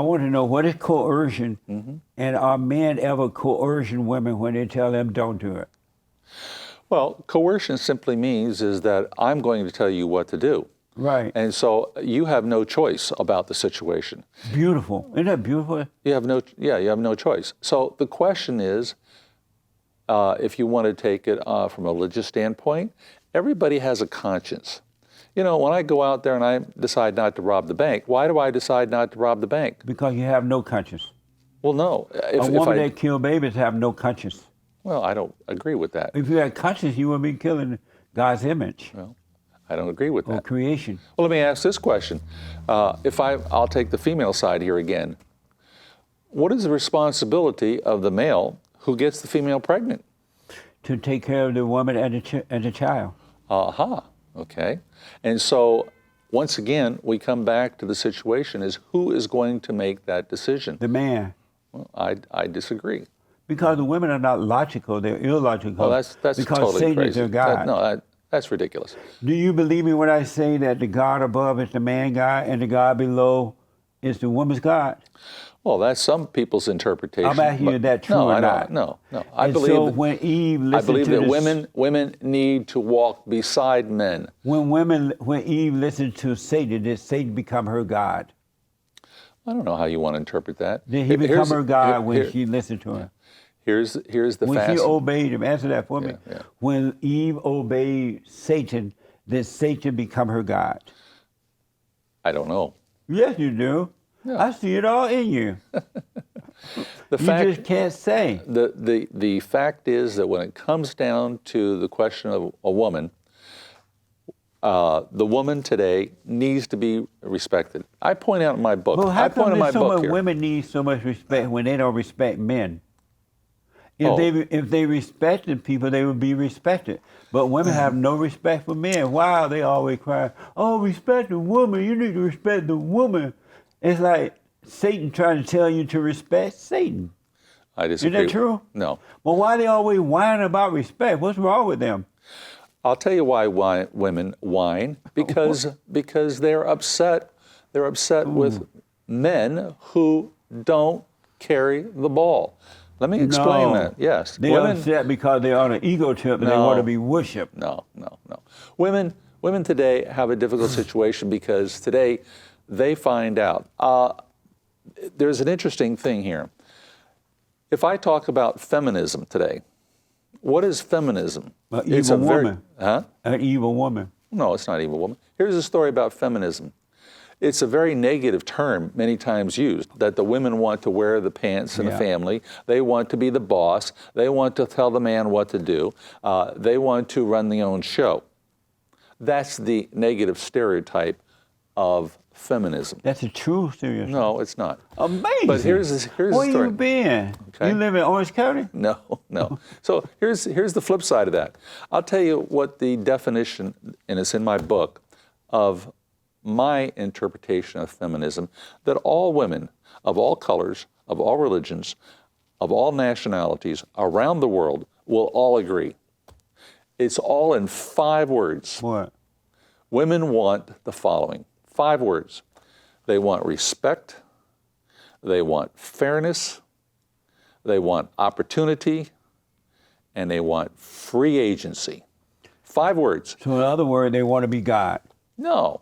want to know, what is coercion, Mm-hmm. and are men ever coercion women when they tell them don't do it? Well, coercion simply means is that I'm going to tell you what to do. Right. And so you have no choice about the situation. Beautiful. Isn't that beautiful? You have no choice. So the question is, if you want to take it from a religious standpoint, everybody has a conscience. You know, when I go out there and I decide not to rob the bank, why do I decide not to rob the bank? Because you have no conscience. Well, no. A woman that kill babies have no conscience. Well, I don't agree with that. If you had conscience, you would be killing God's image Well, I don't agree with or that. creation. Well, let me ask this question. I'll take the female side here again. What is the responsibility of the male who gets the female pregnant? To take care of the woman and the child. Aha, okay. And so once again, we come back to the situation is who is going to make that decision? The man. Well, I disagree. Because the women are not logical, they're illogical. Well, that's because totally Satan crazy. is their God. That's ridiculous. Do you believe me when I say that the God above is the man God and the God below is the woman's God? Well, that's some people's interpretation. I'm asking you, is that true or not? No. I And believe so that, when Eve listened I believe to that this, women need to walk beside men. when Eve listened to Satan, did Satan become her God? I don't know how you want to interpret that. Did he become her God when she listened to him? Here's the When she facet. obeyed him, answer that for me. Yeah. When Eve obeyed Satan, did Satan become her God? I don't know. Yes, you do. Yeah. I see it all in you. The You fact, just can't say. the fact is that when it comes down to the question of a woman, the woman today needs to be respected. I point out in my book. Well, how I point come in my so book much here. women need so much respect when they don't respect men? Oh. If they respected people, they would be respected. But women have no respect for men. Why are they always crying, oh, respect the woman, you need to respect the woman. It's like Satan trying to tell you to respect Satan. I disagree. Isn't that true? No. Well, why are they always whining about respect? What's wrong with them? I'll tell you why women whine, because they're upset. They're upset with men who don't carry the ball. Let me explain that. Yes, They're upset because they're on an ego trip and they want to be worshipped. No. Women today have a difficult situation because today they find out. There's an interesting thing here. If I talk about feminism today, what is feminism? An evil woman. An evil woman. No, it's not evil woman. Here's a story about feminism. It's a very negative term many times used, that the women want to wear the pants in the family. They want to be the boss. They want to tell the man what to do. They want to run their own show. That's the negative stereotype of feminism. That's a true stereotype. No, it's not. Amazing. But here's the story. Where you been? Okay. You live in Orange County? No. So here's the flip side of that. I'll tell you what the definition, and it's in my book, of my interpretation of feminism, that all women of all colors, of all religions, of all nationalities around the world will all agree. It's all in 5 words. What? Women want the following. 5 words. They want respect, they want fairness, they want opportunity, and they want free agency. 5 words. So in other words, they want to be God. No.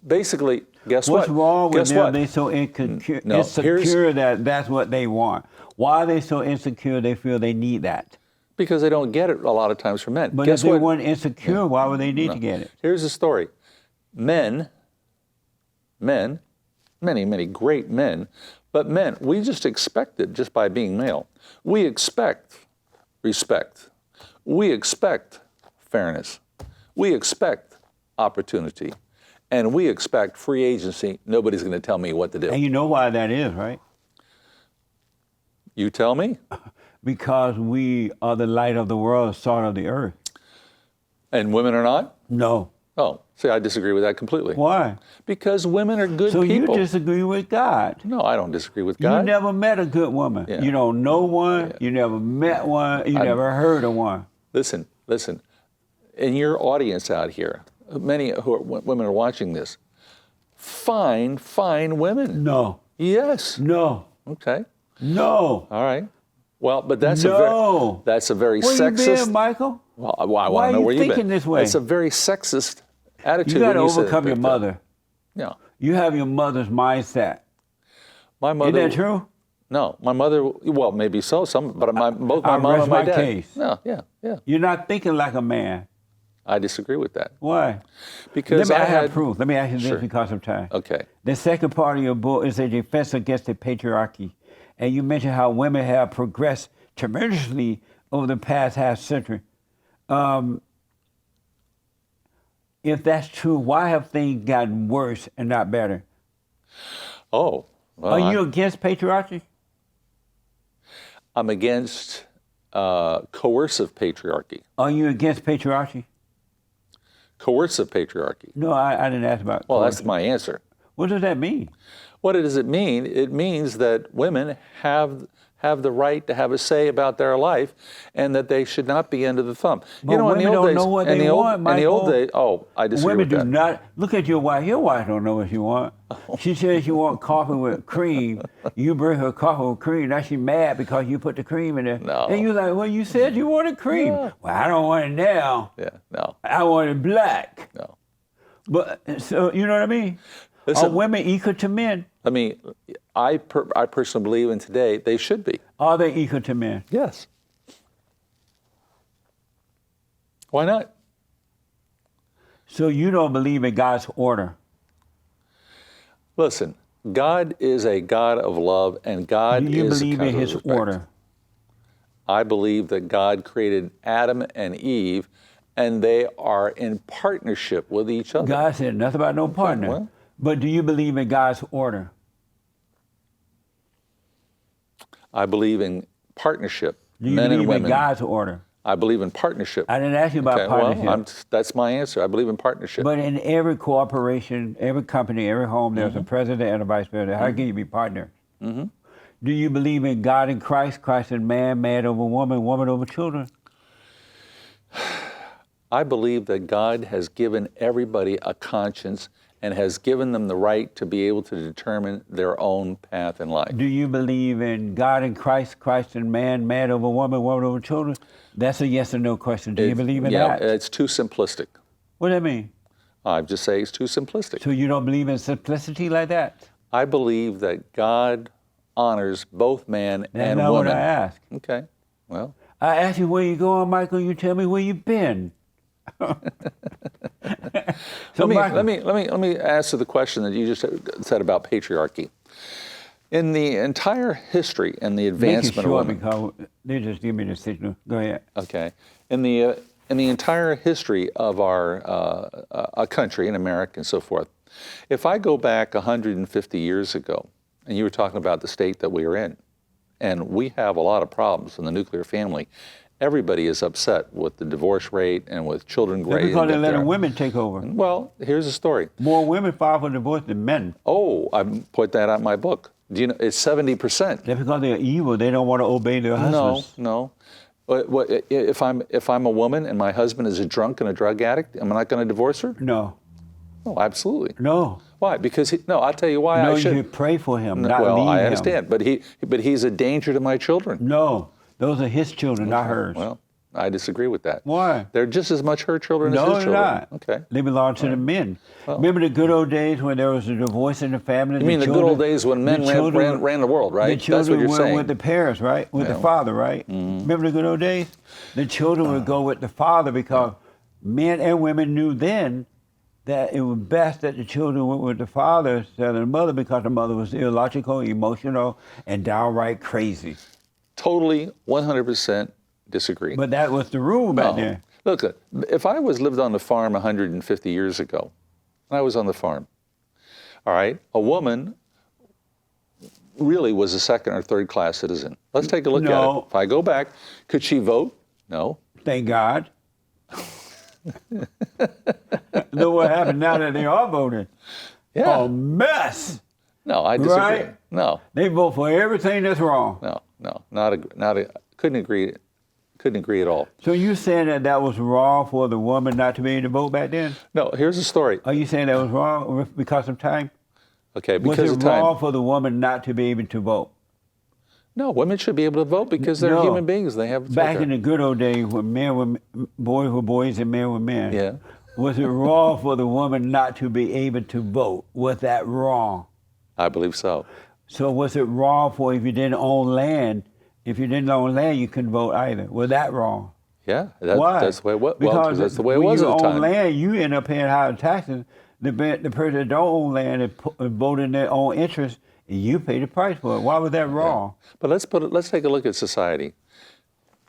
Basically, guess What's what? wrong with Guess them? what? They so insecure here's- that that's what they want. Why are they so insecure they feel they need that? Because they don't get it a lot of times from men. But Guess if they what? weren't insecure, why would they need to get it? Here's the story. Men, many great men, but men, we just expect it just by being male. We expect respect. We expect fairness. We expect opportunity. And we expect free agency. Nobody's going to tell me what to do. And you know why that is, right? You tell me. Because we are the light of the world, salt of the earth. And women are not? No. Oh, see, I disagree with that completely. Why? Because women are good So people. you disagree with God. No, I don't disagree with God. You never met a good woman. Yeah. You don't know one. You never met one. You never heard of one. Listen. In your audience out here, many women are watching this. Fine women. No. Yes. No. Okay. No. All right. Well, but that's No. a very Where sexist. you been, Michael? Well, I Why want are to know you where you've thinking been. this way? It's a very sexist attitude. You got to when say overcome it your like that. mother. Yeah. You have your mother's mindset. My mother. Isn't that true? No, my mother. Well, maybe so. But both my I mom rest and my my dad. case. No, yeah. You're not thinking like a man. I disagree with that Why? because Let me I have had proof. Let me ask you this Sure. because of time. Okay. The second part of your book is a defense against the patriarchy. And you mentioned how women have progressed tremendously over the past half century. If that's true, why have things gotten worse and not better? Oh. Well, Are you against patriarchy? I'm against coercive patriarchy. Are you against patriarchy? Coercive patriarchy. No, I didn't ask about. Well, coercion. that's my answer. What does that mean? What does it mean? It means that women have the right to have a say about their life, and that they should not be under the thumb. But women don't know what they want, in the old Michael. days, I disagree Women with do that. not look at your wife. Your wife don't know what she want. She says she want coffee with cream. You bring her coffee with cream. Now she mad because you put the cream in there. No. And you like, well, you said you wanted cream. Yeah. Well, I don't want it now. Yeah, no, I want it black. no. But so you know what I mean? Are Listen, women equal to men? I mean, I personally believe in today they should be. Are they equal to men? Yes. Why not? So you don't believe in God's order? Listen, God is a God of love, and God Do you is believe a God in of His respect. order? I believe that God created Adam and Eve, and they are in partnership with each other. God said nothing about no partner. well. But do you believe in God's order? I believe in partnership, Do you men believe and women. in God's order? I believe in partnership. I didn't ask you about Okay, partnership. well, that's my answer. I believe in partnership. But in every corporation, every company, every home, there's Mm-hmm. a president and a vice president. How can you be partners? Mm-hmm. Do you believe in God and Christ, Christ and man, man over woman, woman over children? I believe that God has given everybody a conscience and has given them the right to be able to determine their own path in life. Do you believe in God and Christ, Christ and man, man over woman, woman over children? That's a yes or no question. Do you believe in Yeah, that? it's too simplistic. What does that mean? I just say it's too simplistic. So you don't believe in simplicity like that? I believe that God honors both man That's and not woman. what I asked. Okay, well, I asked you where you going, Michael. You tell me where you been. So let me answer the question that you just said about patriarchy. In the entire history and the Make it advancement of short women, because they just give me the signal. Go ahead. okay, in the entire history of our country in America and so forth, if I go back 150 years ago, and you were talking about the state that we are in, and we have a lot of problems in the nuclear family. Everybody is upset with the divorce rate and with children That's raised. because they're letting women take over. Well, here's the story. More women file for divorce than men. Oh, I put that out in my book. Do you know it's 70%? That's because they're evil. They don't want to obey their husbands. No. What, if I'm a woman and my husband is a drunk and a drug addict, am I not going to divorce her? No. No, absolutely. No. Why? Because I'll tell you why No, I you should. should pray for him, not Well, leave I him. understand, but he's a danger to my children. No. Those are his children, not hers. Well, I disagree with that. Why? They're just as much her children as No, his they're children. not. Okay. They belong to the men. Remember the good old days when there was a divorce in the family? You mean the good old days when men ran the world, right? The That's children what you're went saying. with the parents, right? With the father, right? Remember the good old days? The children would go with the father because men and women knew then that it was best that the children went with the father instead of the mother because the mother was illogical, emotional, and downright crazy. Totally, 100% disagree. But that was the rule back No. then. Look, if I lived on the farm 150 years ago, and I was on the farm, all right, a woman really was a second or third class citizen. Let's take a look at No. it. If I go back, could she vote? No. Thank God. Look what happened now that they are voting. Yeah. A mess. No, I disagree. Right? No, They vote for everything that's wrong. couldn't agree at all. So you saying that was wrong for the woman not to be able to vote back then? No, here's the story. Are you saying that was wrong because of time? Okay, Was because it of time. wrong for the woman not to be able to vote? No, women should be able to vote because they're No. human beings. They have Back in the good old days when men were boys were boys and men were men. Yeah. Was it wrong for the woman not to be able to vote? Was that wrong? I believe so. So was it wrong for if you didn't own land? If you didn't own land, you couldn't vote either. Was that wrong? Yeah, Why? that's the way it was. Because Well, that's the way it was at the when you own time. land, you end up paying higher taxes. The person that don't own land and vote in their own interest, and you pay the price for it. Why was that wrong? But let's take a look at society.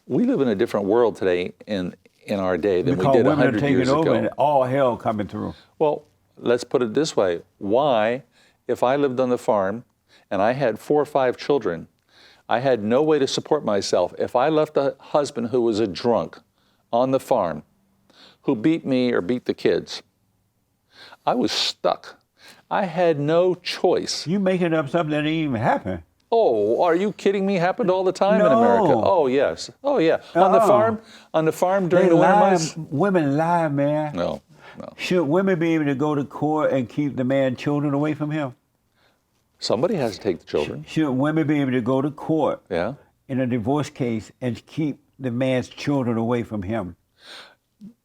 We live in a different world today in our day than Because we did women are 100 taking years over ago. and all hell coming through. Well, let's put it this way. Why, if I lived on the farm and I had 4 or 5 children, I had no way to support myself. If I left a husband who was a drunk on the farm, who beat me or beat the kids. I was stuck. I had no choice. You making up something that didn't even happen. Oh, are you kidding me? Happened all the time in America. No. Oh, yes. Oh, yeah. On the farm during the winter months? Women lie, man. No. Should women be able to go to court and keep the man's children away from him? Somebody has to take the children. Should women be able to go to court Yeah. in a divorce case and keep the man's children away from him?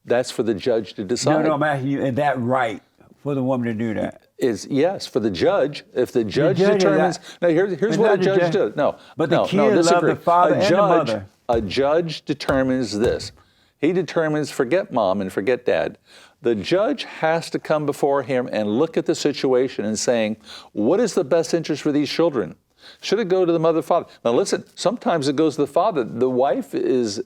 That's for the judge to decide. No, I'm asking you, is that right for the woman to do that? Yes, for the judge. If the judge determines, now here's what a judge does. But the kids love the father and the mother. A judge determines this. He determines forget mom and forget dad. The judge has to come before him and look at the situation and saying, what is the best interest for these children? Should it go to the mother, father? Now listen, sometimes it goes to the father. The wife is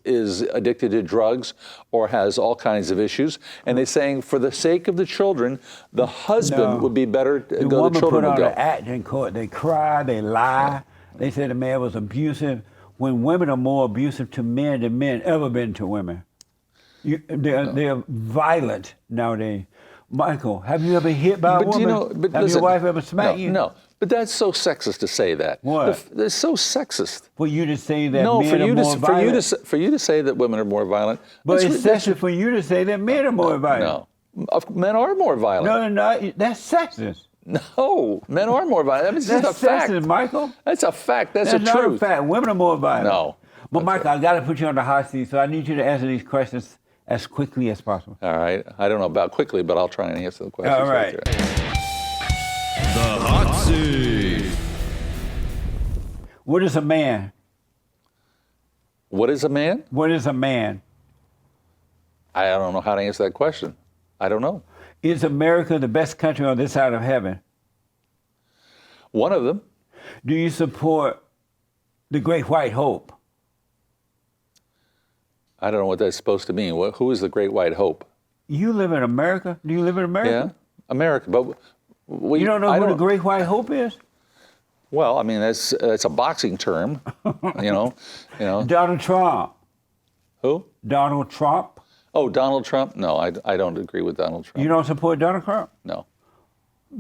addicted to drugs or has all kinds of issues, and they're saying for the sake of the children, the husband would be better to go. The children would go. The woman put on an act in court. They cry, they lie. They said the man was abusive. When women are more abusive to men than men ever been to women. They're violent nowadays. Michael, have you ever hit by a woman? Have your wife ever smacked you? No. But that's so sexist to say that. What? That's so sexist. For you to say that no, men are more violent. For you to say that women are more violent. But it's sexist for you to say that men are more violent. No, men are more violent. No, they're not. That's sexist. No, men are more violent. I mean, That's just a fact. Sexist, Michael. That's a fact. That's not truth. a fact. Women are more violent. No. But Michael, I got to put you on the hot seat, so I need you to answer these questions as quickly as possible. All right. I don't know about quickly, but I'll try and answer the questions. All right. The hot seat. What is a man? What is a man? What is a man? I don't know how to answer that question. I don't know. Is America the best country on this side of heaven? One of them. Do you support the Great White Hope? I don't know what that's supposed to mean. Who is the Great White Hope? You live in America? Do you live in America? Yeah, America. But you don't know who the Great White Hope is? Well, I mean, that's a boxing term, you know. Donald Trump. Who? Donald Trump. Oh, Donald Trump? No, I don't agree with Donald Trump. You don't support Donald Trump? No.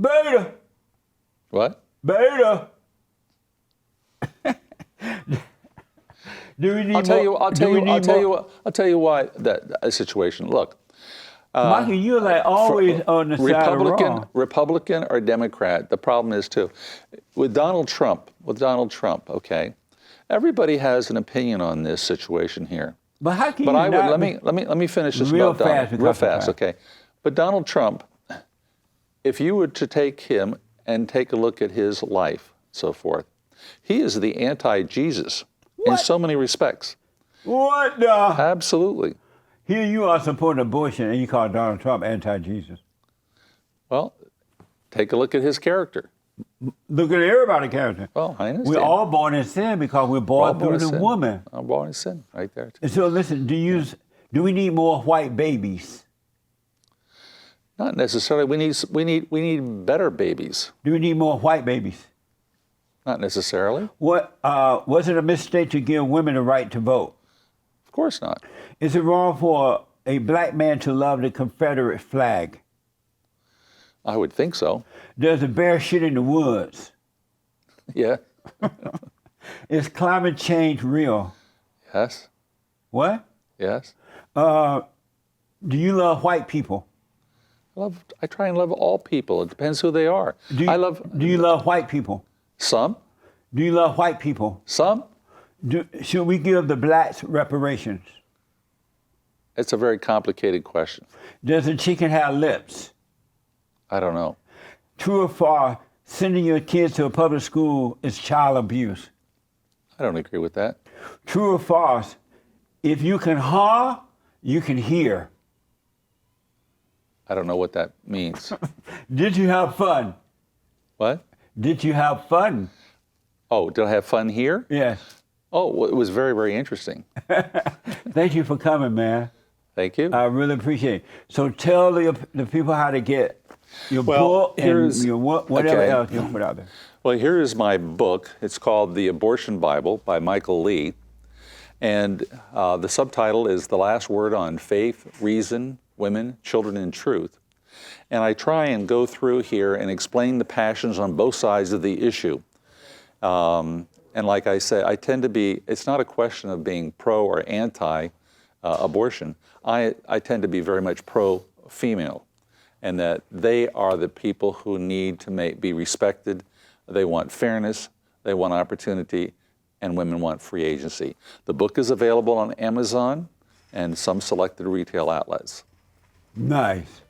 Beta. What? Beta. Do we need I'll tell you why that situation. Look, Michael, you're like always on the side of wrong. Republican or Democrat. The problem is too, with Donald Trump. Okay, everybody has an opinion on this situation here. But how can but you I not? Let me finish this real about fast. Donald. Real fast, okay. But Donald Trump, if you were to take him and take a look at his life, so forth, he is the anti-Jesus in so many respects. What the? Absolutely. Here you are supporting abortion and you call Donald Trump anti-Jesus. Well, take a look at his character. Look at everybody's character. Well, I understand. We're all born in sin because we're born through the woman. I'm born in sin, right there. And so listen, do we need more white babies? Not necessarily. We need better babies. Do we need more white babies? Not necessarily. What was it a mistake to give women the right to vote? Of course not. Is it wrong for a black man to love the Confederate flag? I would think so. Does a bear shit in the woods? Yeah. Is climate change real? Yes. What? Yes. Do you love white people? I try and love all people. It depends who they are. Do you love white people? Some. Do you love white people? Some. Should we give the blacks reparations? It's a very complicated question. Does a chicken have lips? I don't know. True or false, sending your kids to a public school is child abuse? I don't agree with that. True or false, if you can hear, you can hear? I don't know what that means. Did you have fun? What? Did you have fun? Oh, did I have fun here? Yes. Oh, well, it was very, very interesting. Thank you for coming, man. Thank you. I really appreciate it. So tell the people how to get your book and your whatever else you put out there. Well, here is my book. It's called The Abortion Bible by Michael Lee. And the subtitle is The Last Word on Faith, Reason, Women, Children, and Truth. And I try and go through here and explain the passions on both sides of the issue. And like I say, I tend to be, it's not a question of being pro or anti abortion. I tend to be very much pro-female, and that they are the people who need to be respected. They want fairness, they want opportunity, and women want free agency. The book is available on Amazon and some selected retail outlets. Nice.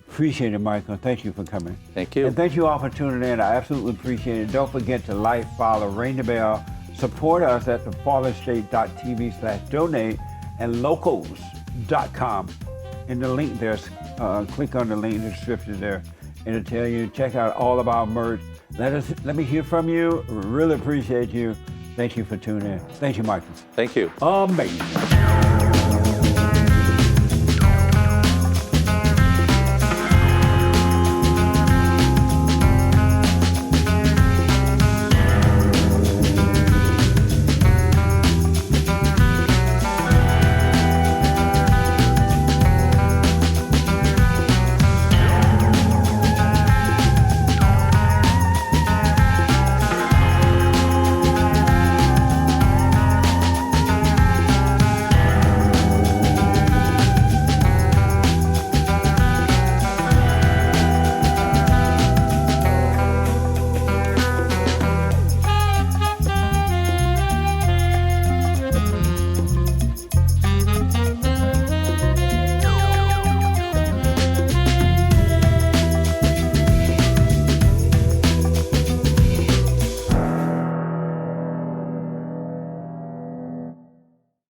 Appreciate it, Michael. Thank you for coming. Thank you. And thank you all for tuning in. I absolutely appreciate it. Don't forget to like, follow, ring the bell, support us at TheFallenState.tv/donate and locals.com. In the link there, click on the link in the description there, and it'll tell you, check out all of our merch. Let me hear from you. Really appreciate you. Thank you for tuning in. Thank you, Michael. Thank you. Amazing.